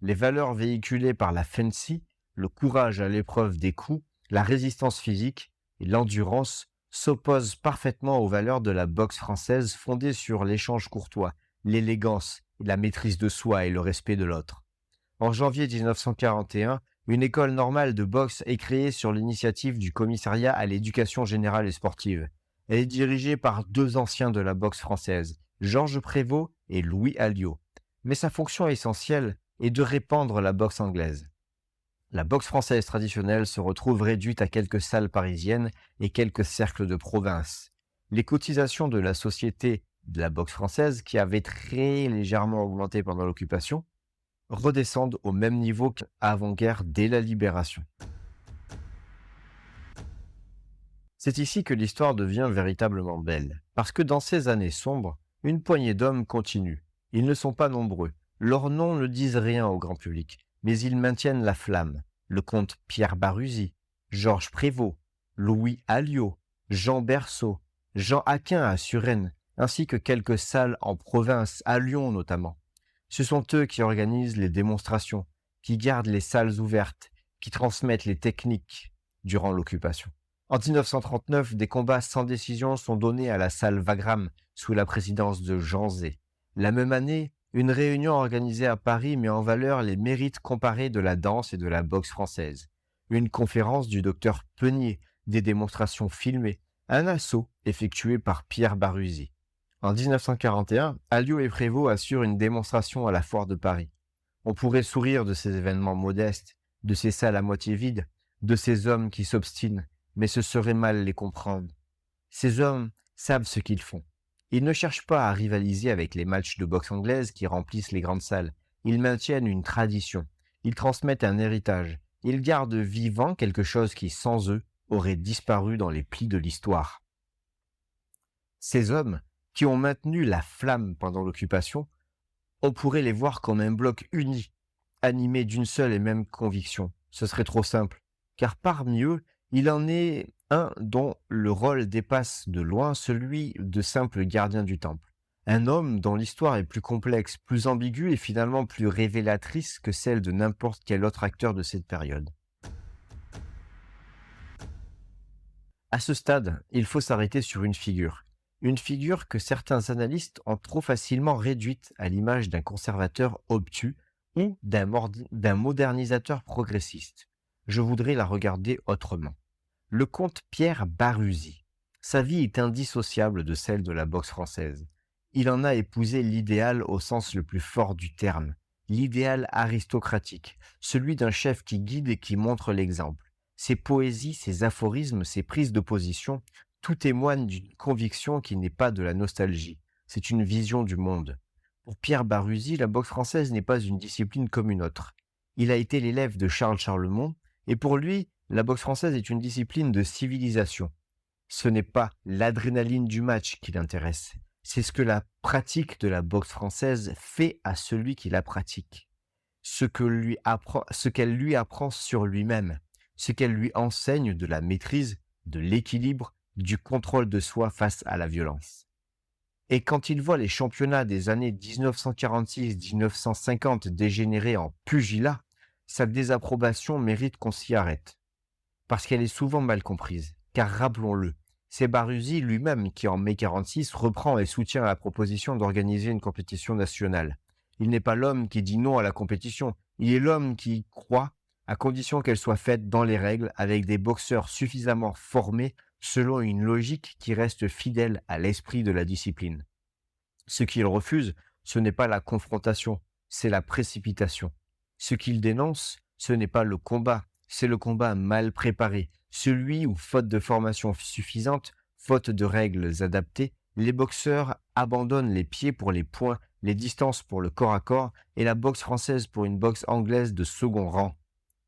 Les valeurs véhiculées par la fancy, le courage à l'épreuve des coups, la résistance physique et l'endurance s'opposent parfaitement aux valeurs de la boxe française fondée sur l'échange courtois, l'élégance, la maîtrise de soi et le respect de l'autre. En janvier 1941, une école normale de boxe est créée sur l'initiative du commissariat à l'éducation générale et sportive. Elle est dirigée par deux anciens de la boxe française, Georges Prévost et Louis Alliot. mais sa fonction essentielle est de répandre la boxe anglaise. La boxe française traditionnelle se retrouve réduite à quelques salles parisiennes et quelques cercles de province. Les cotisations de la Société de la boxe française, qui avaient très légèrement augmenté pendant l'occupation, redescendent au même niveau qu'avant-guerre dès la libération. C'est ici que l'histoire devient véritablement belle, parce que dans ces années sombres, une poignée d'hommes continue. Ils ne sont pas nombreux, leurs noms ne disent rien au grand public, mais ils maintiennent la flamme. Le comte Pierre Baruzzi, Georges Prévost, Louis Alliot, Jean Berceau, Jean Aquin à Suresnes, ainsi que quelques salles en province, à Lyon notamment. Ce sont eux qui organisent les démonstrations, qui gardent les salles ouvertes, qui transmettent les techniques durant l'occupation. En 1939, des combats sans décision sont donnés à la salle Wagram sous la présidence de Jean Zay. La même année, une réunion organisée à Paris met en valeur les mérites comparés de la danse et de la boxe française. Une conférence du docteur Peunier, des démonstrations filmées, un assaut effectué par Pierre Baruzzi. En 1941, Alliot et Prévost assurent une démonstration à la Foire de Paris. On pourrait sourire de ces événements modestes, de ces salles à moitié vides, de ces hommes qui s'obstinent, mais ce serait mal les comprendre. Ces hommes savent ce qu'ils font. Ils ne cherchent pas à rivaliser avec les matchs de boxe anglaise qui remplissent les grandes salles. Ils maintiennent une tradition. Ils transmettent un héritage. Ils gardent vivant quelque chose qui, sans eux, aurait disparu dans les plis de l'histoire. Ces hommes, qui ont maintenu la flamme pendant l'occupation, on pourrait les voir comme un bloc uni, animé d'une seule et même conviction. Ce serait trop simple, car parmi eux, il en est un dont le rôle dépasse de loin celui de simple gardien du temple. Un homme dont l'histoire est plus complexe, plus ambiguë et finalement plus révélatrice que celle de n'importe quel autre acteur de cette période. À ce stade, il faut s'arrêter sur une figure que certains analystes ont trop facilement réduite à l'image d'un conservateur obtus ou d'un modernisateur progressiste. Je voudrais la regarder autrement. Le comte Pierre Baruzzi. Sa vie est indissociable de celle de la boxe française. Il en a épousé l'idéal au sens le plus fort du terme, l'idéal aristocratique, celui d'un chef qui guide et qui montre l'exemple. Ses poésies, ses aphorismes, ses prises de position, tout témoigne d'une conviction qui n'est pas de la nostalgie. C'est une vision du monde. Pour Pierre Baruzzi, la boxe française n'est pas une discipline comme une autre. Il a été l'élève de Charles Charlemont, et pour lui, la boxe française est une discipline de civilisation. Ce n'est pas l'adrénaline du match qui l'intéresse, c'est ce que la pratique de la boxe française fait à celui qui la pratique. Ce qu'elle lui apprend sur lui-même, ce qu'elle lui enseigne de la maîtrise, de l'équilibre, du contrôle de soi face à la violence. Et quand il voit les championnats des années 1946-1950 dégénérer en pugilat, sa désapprobation mérite qu'on s'y arrête. Parce qu'elle est souvent mal comprise. Car rappelons-le, c'est Baruzzi lui-même qui en mai 46 reprend et soutient la proposition d'organiser une compétition nationale. Il n'est pas l'homme qui dit non à la compétition, il est l'homme qui y croit, à condition qu'elle soit faite dans les règles, avec des boxeurs suffisamment formés selon une logique qui reste fidèle à l'esprit de la discipline. Ce qu'il refuse, ce n'est pas la confrontation, c'est la précipitation. Ce qu'il dénonce, ce n'est pas le combat, c'est le combat mal préparé, celui où, faute de formation suffisante, faute de règles adaptées, les boxeurs abandonnent les pieds pour les poings, les distances pour le corps à corps et la boxe française pour une boxe anglaise de second rang.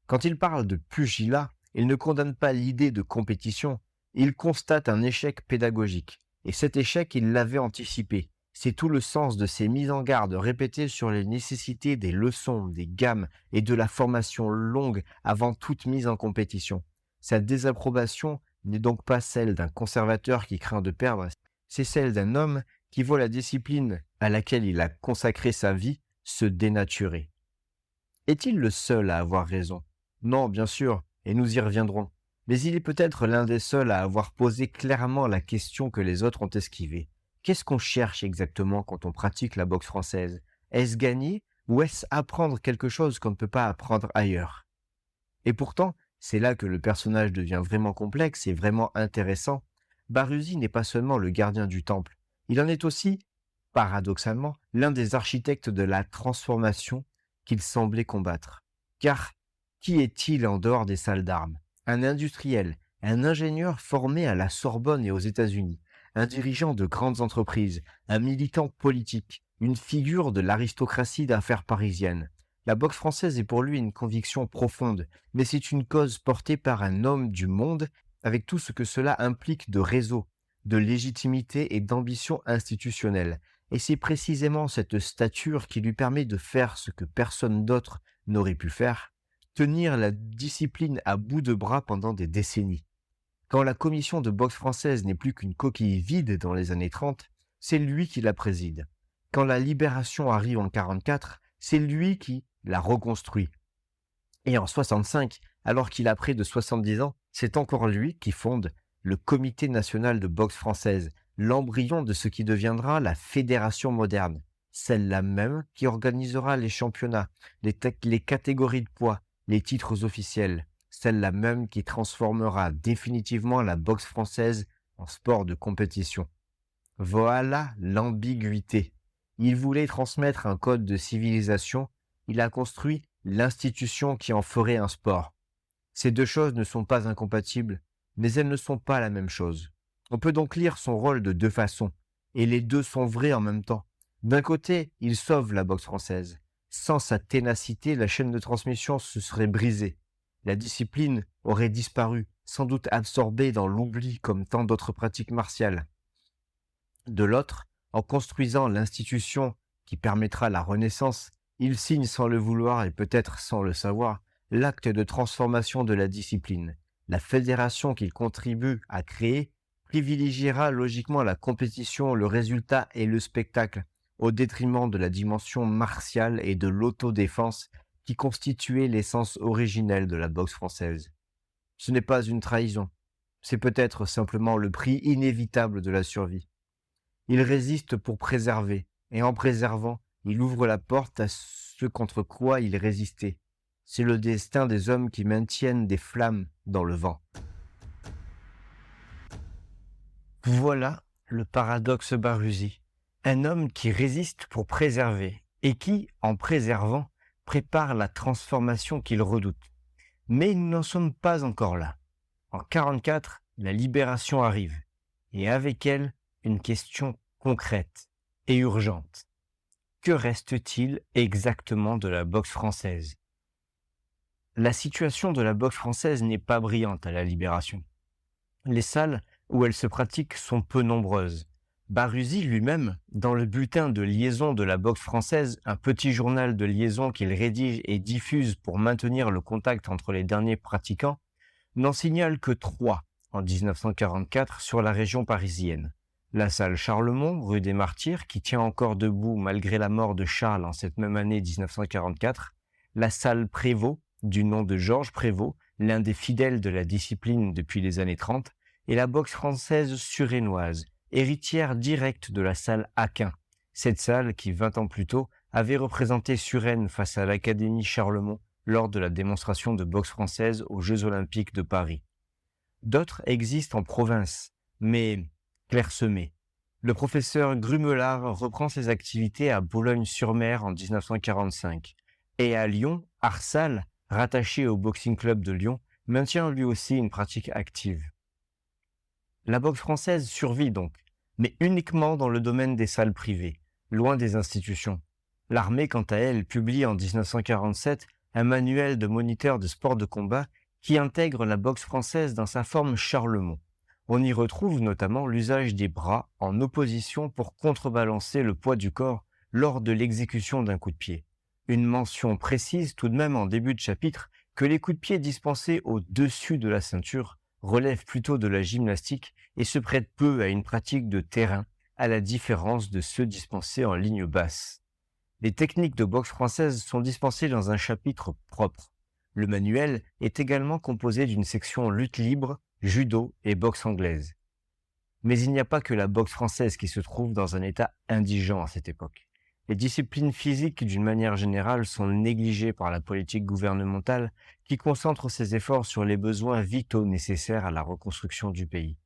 Quand il parle de pugilat, il ne condamne pas l'idée de compétition, il constate un échec pédagogique. Et cet échec, il l'avait anticipé. C'est tout le sens de ces mises en garde répétées sur les nécessités des leçons, des gammes et de la formation longue avant toute mise en compétition. Sa désapprobation n'est donc pas celle d'un conservateur qui craint de perdre, c'est celle d'un homme qui voit la discipline à laquelle il a consacré sa vie se dénaturer. Est-il le seul à avoir raison? Non, bien sûr, et nous y reviendrons. Mais il est peut-être l'un des seuls à avoir posé clairement la question que les autres ont esquivée. Qu'est-ce qu'on cherche exactement quand on pratique la boxe française? Est-ce gagner ou est-ce apprendre quelque chose qu'on ne peut pas apprendre ailleurs? Et pourtant, c'est là que le personnage devient vraiment complexe et vraiment intéressant. Baruzzi n'est pas seulement le gardien du temple, il en est aussi paradoxalement, l'un des architectes de la transformation qu'il semblait combattre. Car qui est-il en dehors des salles d'armes? Un industriel, un ingénieur formé à la Sorbonne et aux États-Unis, un dirigeant de grandes entreprises, un militant politique, une figure de l'aristocratie d'affaires parisienne. La boxe française est pour lui une conviction profonde, mais c'est une cause portée par un homme du monde avec tout ce que cela implique de réseau, de légitimité et d'ambition institutionnelle. Et c'est précisément cette stature qui lui permet de faire ce que personne d'autre n'aurait pu faire, tenir la discipline à bout de bras pendant des décennies. Quand la commission de boxe française n'est plus qu'une coquille vide dans les années 30, c'est lui qui la préside. Quand la libération arrive en 44, c'est lui qui la reconstruit. Et en 65, alors qu'il a près de 70 ans, c'est encore lui qui fonde le Comité national de boxe française, l'embryon de ce qui deviendra la Fédération moderne, celle-là même qui organisera les championnats, les catégories de poids, les titres officiels, celle-là même qui transformera définitivement la boxe française en sport de compétition. Voilà l'ambiguïté. Il voulait transmettre un code de civilisation, il a construit l'institution qui en ferait un sport. Ces deux choses ne sont pas incompatibles, mais elles ne sont pas la même chose. On peut donc lire son rôle de deux façons, et les deux sont vrais en même temps. D'un côté, il sauve la boxe française. Sans sa ténacité, la chaîne de transmission se serait brisée. La discipline aurait disparu, sans doute absorbée dans l'oubli comme tant d'autres pratiques martiales. De l'autre, en construisant l'institution qui permettra la renaissance, il signe sans le vouloir et peut-être sans le savoir, l'acte de transformation de la discipline. La fédération qu'il contribue à créer privilégiera logiquement la compétition, le résultat et le spectacle, au détriment de la dimension martiale et de l'autodéfense qui constituait l'essence originelle de la boxe française. Ce n'est pas une trahison, c'est peut-être simplement le prix inévitable de la survie. Il résiste pour préserver, et en préservant, il ouvre la porte à ce contre quoi il résistait. C'est le destin des hommes qui maintiennent des flammes dans le vent. Voilà le paradoxe Baruzzi. Un homme qui résiste pour préserver, et qui, en préservant, prépare la transformation qu'il redoute. Mais nous n'en sommes pas encore là. En 44, la libération arrive, et avec elle, une question concrète et urgente. Que reste-t-il exactement de la boxe française? La situation de la boxe française n'est pas brillante à la Libération. Les salles où elle se pratique sont peu nombreuses. Baruzzi lui-même, dans le bulletin de liaison de la boxe française, un petit journal de liaison qu'il rédige et diffuse pour maintenir le contact entre les derniers pratiquants, n'en signale que 3 en 1944 sur la région parisienne. La salle Charlemont, rue des Martyrs, qui tient encore debout malgré la mort de Charles en cette même année 1944. La salle Prévost, du nom de Georges Prévost, l'un des fidèles de la discipline depuis les années 30, et la boxe française suresnoise, héritière directe de la salle Aquin. Cette salle qui, 20 ans plus tôt, avait représenté Suresnes face à l'Académie Charlemont lors de la démonstration de boxe française aux Jeux Olympiques de Paris. D'autres existent en province, mais clairsemées. Le professeur Grumelard reprend ses activités à Boulogne-sur-Mer en 1945. Et à Lyon, Arsal, rattaché au Boxing Club de Lyon, maintient lui aussi une pratique active. La boxe française survit donc, mais uniquement dans le domaine des salles privées, loin des institutions. L'armée, quant à elle, publie en 1947 un manuel de moniteur de sport de combat qui intègre la boxe française dans sa forme Charlemont. On y retrouve notamment l'usage des bras en opposition pour contrebalancer le poids du corps lors de l'exécution d'un coup de pied. Une mention précise tout de même en début de chapitre que les coups de pied dispensés au-dessus de la ceinture relèvent plutôt de la gymnastique et se prêtent peu à une pratique de terrain, à la différence de ceux dispensés en ligne basse. Les techniques de boxe française sont dispensées dans un chapitre propre. Le manuel est également composé d'une section lutte libre, judo et boxe anglaise. Mais il n'y a pas que la boxe française qui se trouve dans un état indigent à cette époque. Les disciplines physiques, d'une manière générale, sont négligées par la politique gouvernementale qui concentre ses efforts sur les besoins vitaux nécessaires à la reconstruction du pays.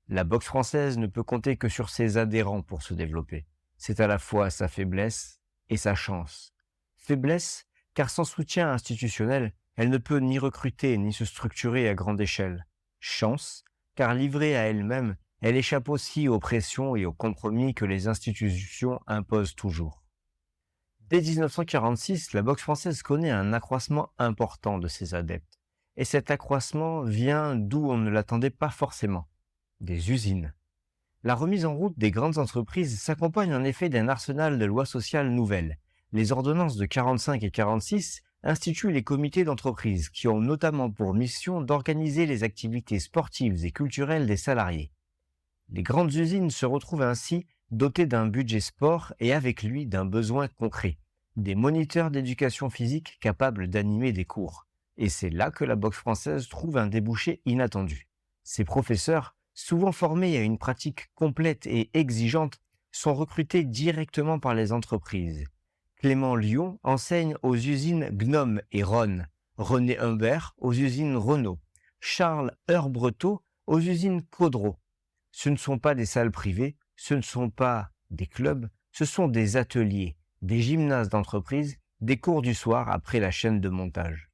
La boxe française ne peut compter que sur ses adhérents pour se développer. C'est à la fois sa faiblesse et sa chance. Faiblesse, car sans soutien institutionnel, elle ne peut ni recruter ni se structurer à grande échelle. Chance, car livrée à elle-même, elle échappe aussi aux pressions et aux compromis que les institutions imposent toujours. Dès 1946, la boxe française connaît un accroissement important de ses adeptes. Et cet accroissement vient d'où on ne l'attendait pas forcément, des usines. La remise en route des grandes entreprises s'accompagne en effet d'un arsenal de lois sociales nouvelles. Les ordonnances de 45 et 46 instituent les comités d'entreprise qui ont notamment pour mission d'organiser les activités sportives et culturelles des salariés. Les grandes usines se retrouvent ainsi dotées d'un budget sport et avec lui d'un besoin concret, des moniteurs d'éducation physique capables d'animer des cours. Et c'est là que la boxe française trouve un débouché inattendu. Ces professeurs, souvent formés à une pratique complète et exigeante, sont recrutés directement par les entreprises. Clément Lyon enseigne aux usines Gnome et Rhône, René Humbert aux usines Renault, Charles Heurbreteau aux usines Caudreau. Ce ne sont pas des salles privées, ce ne sont pas des clubs, ce sont des ateliers, des gymnases d'entreprise, des cours du soir après la chaîne de montage.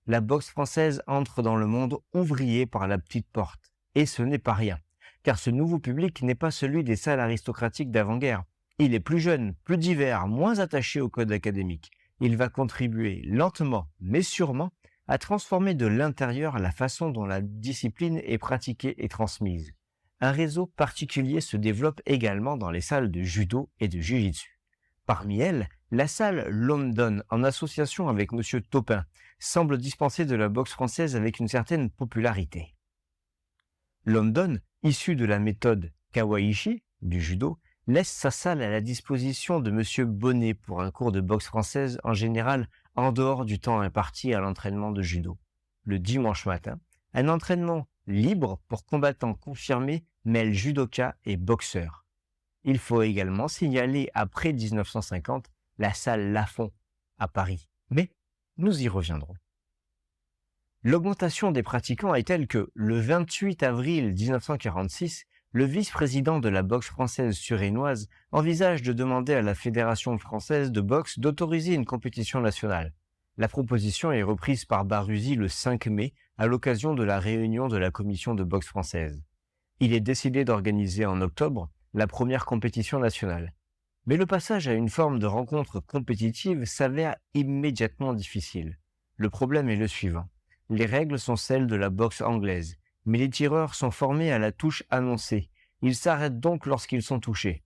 La boxe française entre dans le monde ouvrier par la petite porte. Et ce n'est pas rien, car ce nouveau public n'est pas celui des salles aristocratiques d'avant-guerre. Il est plus jeune, plus divers, moins attaché au code académique. Il va contribuer lentement, mais sûrement, à transformer de l'intérieur la façon dont la discipline est pratiquée et transmise. Un réseau particulier se développe également dans les salles de judo et de jiu-jitsu. Parmi elles, la salle London, en association avec M. Topin, semble dispenser de la boxe française avec une certaine popularité. London, issu de la méthode Kawaiichi, du judo, laisse sa salle à la disposition de M. Bonnet pour un cours de boxe française en général en dehors du temps imparti à l'entraînement de judo. Le dimanche matin, un entraînement libre pour combattants confirmés mêle judoka et boxeur. Il faut également signaler après 1950 la salle Lafont à Paris. Mais nous y reviendrons. L'augmentation des pratiquants est telle que, le 28 avril 1946, le vice-président de la boxe française suresnoise envisage de demander à la Fédération française de boxe d'autoriser une compétition nationale. La proposition est reprise par Baruzzi le 5 mai à l'occasion de la réunion de la commission de boxe française. Il est décidé d'organiser en octobre la première compétition nationale. Mais le passage à une forme de rencontre compétitive s'avère immédiatement difficile. Le problème est le suivant. Les règles sont celles de la boxe anglaise, mais les tireurs sont formés à la touche annoncée. Ils s'arrêtent donc lorsqu'ils sont touchés.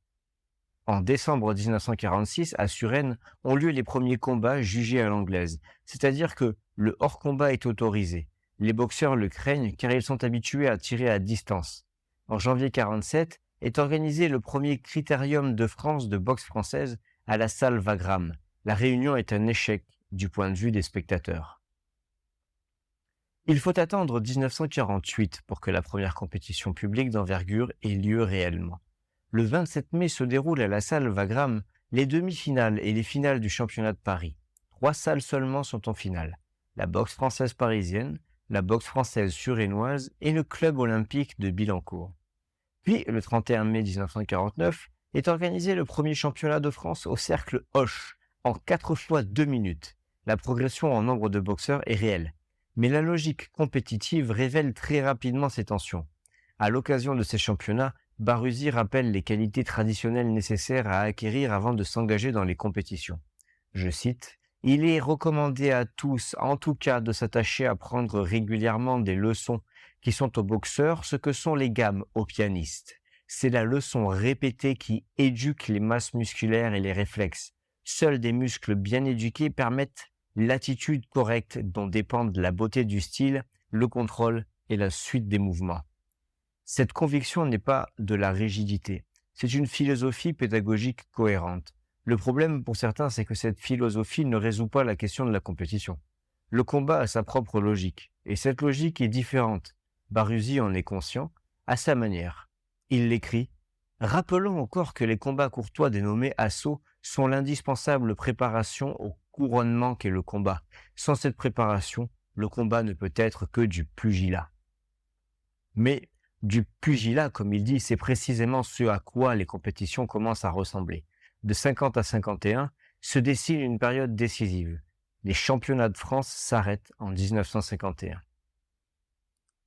En décembre 1946, à Suresnes, ont lieu les premiers combats jugés à l'anglaise, c'est-à-dire que le hors-combat est autorisé. Les boxeurs le craignent car ils sont habitués à tirer à distance. En janvier 1947, est organisé le premier critérium de France de boxe française à la salle Wagram. La réunion est un échec du point de vue des spectateurs. Il faut attendre 1948 pour que la première compétition publique d'envergure ait lieu réellement. Le 27 mai se déroulent à la salle Wagram les demi-finales et les finales du championnat de Paris. 3 salles seulement sont en finale. La boxe française parisienne, la boxe française suresnoise et le club olympique de Billancourt. Puis, le 31 mai 1949, est organisé le premier championnat de France au cercle Hoche, en 4 fois 2 minutes. La progression en nombre de boxeurs est réelle. Mais la logique compétitive révèle très rapidement ces tensions. À l'occasion de ces championnats, Baruzzi rappelle les qualités traditionnelles nécessaires à acquérir avant de s'engager dans les compétitions. Je cite, « Il est recommandé à tous, en tout cas, de s'attacher à prendre régulièrement des leçons qui sont aux boxeurs ce que sont les gammes aux pianistes. C'est la leçon répétée qui éduque les masses musculaires et les réflexes. Seuls des muscles bien éduqués permettent l'attitude correcte dont dépendent la beauté du style, le contrôle et la suite des mouvements. » Cette conviction n'est pas de la rigidité, c'est une philosophie pédagogique cohérente. Le problème pour certains, c'est que cette philosophie ne résout pas la question de la compétition. Le combat a sa propre logique, et cette logique est différente. Baruzzi en est conscient, à sa manière. Il l'écrit « Rappelons encore que les combats courtois dénommés assauts sont l'indispensable préparation au couronnement qu'est le combat. Sans cette préparation, le combat ne peut être que du pugilat. » Mais du pugilat, comme il dit, c'est précisément ce à quoi les compétitions commencent à ressembler. de 50 à 51, se dessine une période décisive. Les championnats de France s'arrêtent en 1951.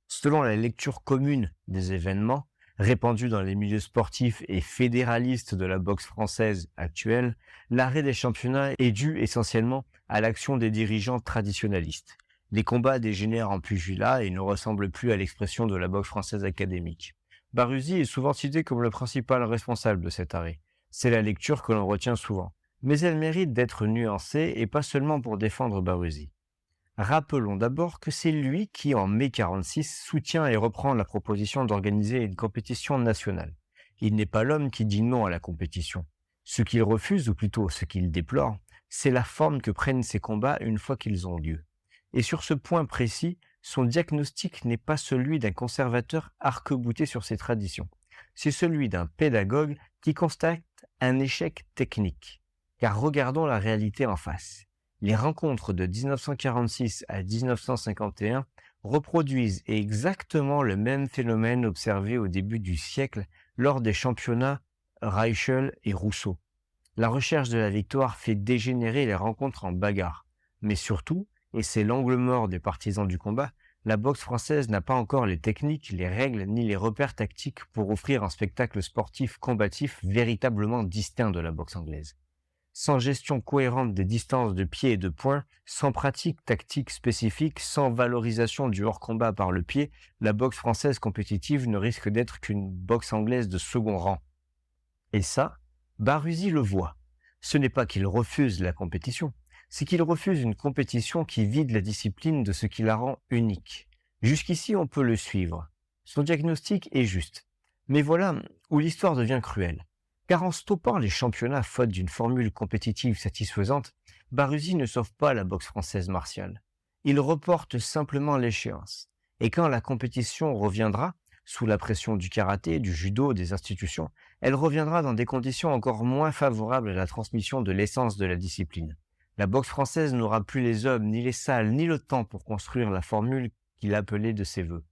Selon la lecture commune des événements, répandue dans les milieux sportifs et fédéralistes de la boxe française actuelle, l'arrêt des championnats est dû essentiellement à l'action des dirigeants traditionnalistes. Les combats dégénèrent en pugilat et ne ressemblent plus à l'expression de la boxe française académique. Baruzzi est souvent cité comme le principal responsable de cet arrêt. C'est la lecture que l'on retient souvent. Mais elle mérite d'être nuancée et pas seulement pour défendre Baruzzi. Rappelons d'abord que c'est lui qui, en mai 46, soutient et reprend la proposition d'organiser une compétition nationale. Il n'est pas l'homme qui dit non à la compétition. Ce qu'il refuse, ou plutôt ce qu'il déplore, c'est la forme que prennent ces combats une fois qu'ils ont lieu. Et sur ce point précis, son diagnostic n'est pas celui d'un conservateur arc-bouté sur ses traditions. C'est celui d'un pédagogue qui constate un échec technique. Car regardons la réalité en face. Les rencontres de 1946 à 1951 reproduisent exactement le même phénomène observé au début du siècle lors des championnats Reichel et Rousseau. La recherche de la victoire fait dégénérer les rencontres en bagarre. Mais surtout, et c'est l'angle mort des partisans du combat, la boxe française n'a pas encore les techniques, les règles ni les repères tactiques pour offrir un spectacle sportif combatif véritablement distinct de la boxe anglaise. Sans gestion cohérente des distances de pied et de poing, sans pratique tactique spécifique, sans valorisation du hors-combat par le pied, la boxe française compétitive ne risque d'être qu'une boxe anglaise de second rang. Et ça, Baruzzi le voit. Ce n'est pas qu'il refuse la compétition, c'est qu'il refuse une compétition qui vide la discipline de ce qui la rend unique. Jusqu'ici, on peut le suivre. Son diagnostic est juste. Mais voilà où l'histoire devient cruelle. Car en stoppant les championnats faute d'une formule compétitive satisfaisante, Baruzzi ne sauve pas la boxe française martiale. Il reporte simplement l'échéance. Et quand la compétition reviendra, sous la pression du karaté, du judo, des institutions, elle reviendra dans des conditions encore moins favorables à la transmission de l'essence de la discipline. La boxe française n'aura plus les hommes, ni les salles, ni le temps pour construire la formule qu'il appelait de ses voeux.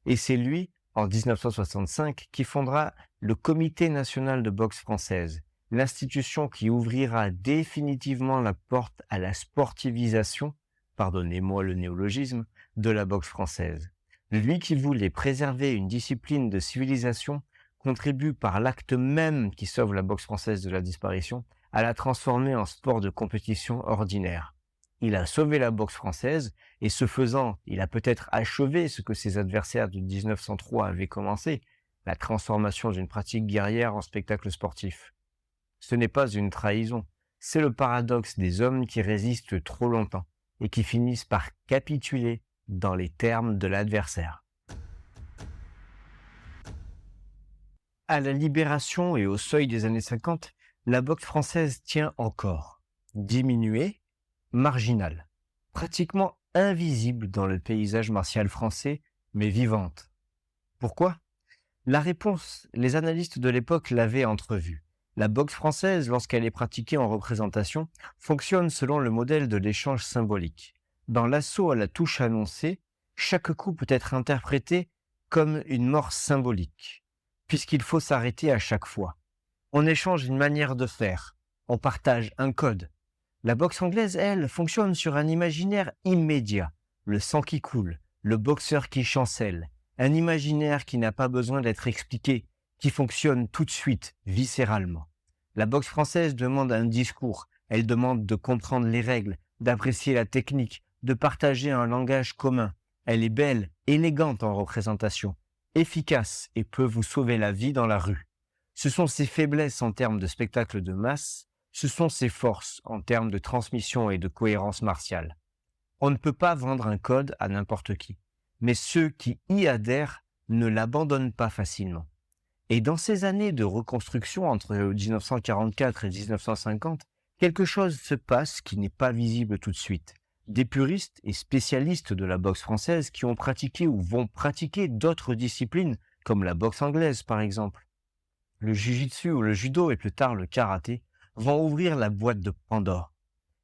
Et c'est lui, en 1965, qui fondera le Comité national de boxe française, l'institution qui ouvrira définitivement la porte à la sportivisation, pardonnez-moi le néologisme, de la boxe française. Lui qui voulait préserver une discipline de civilisation contribue par l'acte même qui sauve la boxe française de la disparition à la transformer en sport de compétition ordinaire. Il a sauvé la boxe française et ce faisant, il a peut-être achevé ce que ses adversaires de 1903 avaient commencé, la transformation d'une pratique guerrière en spectacle sportif. Ce n'est pas une trahison, c'est le paradoxe des hommes qui résistent trop longtemps et qui finissent par capituler dans les termes de l'adversaire. À la Libération et au seuil des années 50, la boxe française tient encore, diminuée, marginale, pratiquement invisible dans le paysage martial français, mais vivante. Pourquoi ? La réponse, les analystes de l'époque l'avaient entrevue. La boxe française, lorsqu'elle est pratiquée en représentation, fonctionne selon le modèle de l'échange symbolique. Dans l'assaut à la touche annoncée, chaque coup peut être interprété comme une mort symbolique, puisqu'il faut s'arrêter à chaque fois. On échange une manière de faire, on partage un code. La boxe anglaise, elle, fonctionne sur un imaginaire immédiat, le sang qui coule, le boxeur qui chancelle, un imaginaire qui n'a pas besoin d'être expliqué, qui fonctionne tout de suite, viscéralement. La boxe française demande un discours, elle demande de comprendre les règles, d'apprécier la technique, de partager un langage commun. Elle est belle, élégante en représentation, efficace et peut vous sauver la vie dans la rue. Ce sont ses faiblesses en termes de spectacle de masse, ce sont ses forces en termes de transmission et de cohérence martiale. On ne peut pas vendre un code à n'importe qui, mais ceux qui y adhèrent ne l'abandonnent pas facilement. Et dans ces années de reconstruction entre 1944 et 1950, quelque chose se passe qui n'est pas visible tout de suite. Des puristes et spécialistes de la boxe française qui ont pratiqué ou vont pratiquer d'autres disciplines, comme la boxe anglaise par exemple, le jiu-jitsu ou le judo et plus tard le karaté, vont ouvrir la boîte de Pandore.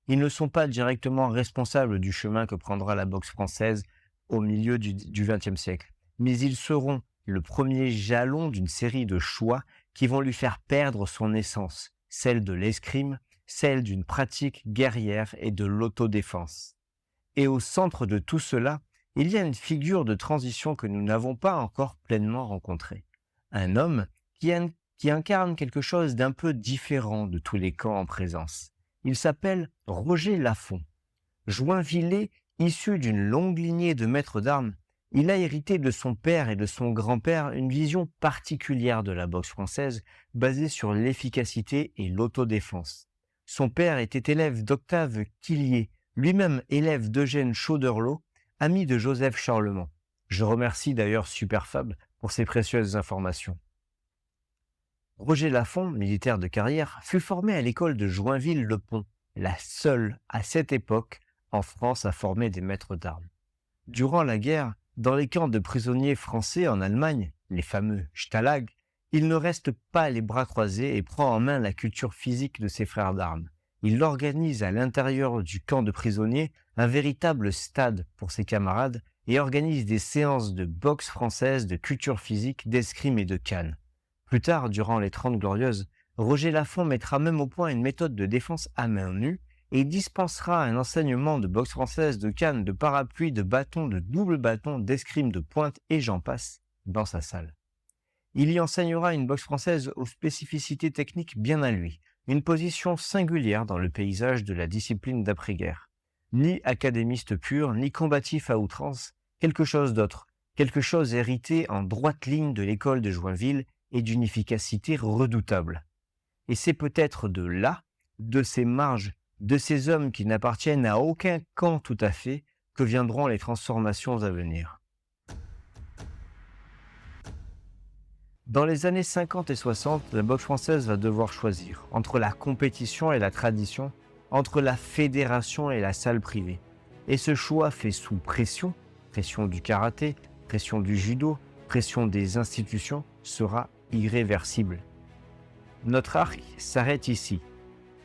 Ils ne sont pas directement responsables du chemin que prendra la boxe française au milieu du XXe siècle, mais ils seront le premier jalon d'une série de choix qui vont lui faire perdre son essence, celle de l'escrime, celle d'une pratique guerrière et de l'autodéfense. Et au centre de tout cela, il y a une figure de transition que nous n'avons pas encore pleinement rencontrée. Un homme qui incarne quelque chose d'un peu différent de tous les camps en présence. Il s'appelle Roger Lafont. Joinvillais, issu d'une longue lignée de maîtres d'armes, il a hérité de son père et de son grand-père une vision particulière de la boxe française basée sur l'efficacité et l'autodéfense. Son père était élève d'Octave Quillier, lui-même élève d'Eugène Chauderlot, ami de Joseph Charlemont. Je remercie d'ailleurs Superfab pour ces précieuses informations. Roger Lafont, militaire de carrière, fut formé à l'école de Joinville-le-Pont, la seule à cette époque en France à former des maîtres d'armes. Durant la guerre, dans les camps de prisonniers français en Allemagne, les fameux Stalag, il ne reste pas les bras croisés et prend en main la culture physique de ses frères d'armes. Il organise à l'intérieur du camp de prisonniers un véritable stade pour ses camarades et organise des séances de boxe française, de culture physique, d'escrime et de canne. Plus tard, durant les 30 Glorieuses, Roger Lafont mettra même au point une méthode de défense à main nue et dispensera un enseignement de boxe française, de canne, de parapluie, de bâton, de double bâton, d'escrime, de pointe et j'en passe dans sa salle. Il y enseignera une boxe française aux spécificités techniques bien à lui, une position singulière dans le paysage de la discipline d'après-guerre. Ni académiste pur, ni combatif à outrance, quelque chose d'autre, quelque chose hérité en droite ligne de l'école de Joinville et d'une efficacité redoutable. Et c'est peut-être de là, de ces marges, de ces hommes qui n'appartiennent à aucun camp tout à fait, que viendront les transformations à venir. Dans les années 50 et 60, la boxe française va devoir choisir entre la compétition et la tradition, entre la fédération et la salle privée. Et ce choix fait sous pression, pression du karaté, pression du judo, pression des institutions, sera irréversible. Notre arc s'arrête ici.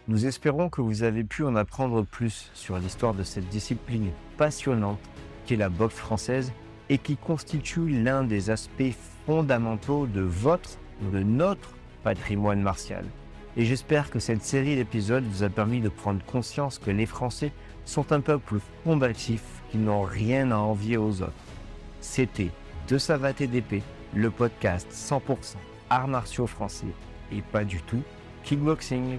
Nous espérons que vous avez pu en apprendre plus sur l'histoire de cette discipline passionnante qu'est la boxe française et qui constitue l'un des aspects fondamentaux de notre patrimoine martial. Et j'espère que cette série d'épisodes vous a permis de prendre conscience que les Français sont un peuple combatif qui n'ont rien à envier aux autres. C'était De Savate et d'Épée, le podcast 100% arts martiaux français et pas du tout kickboxing.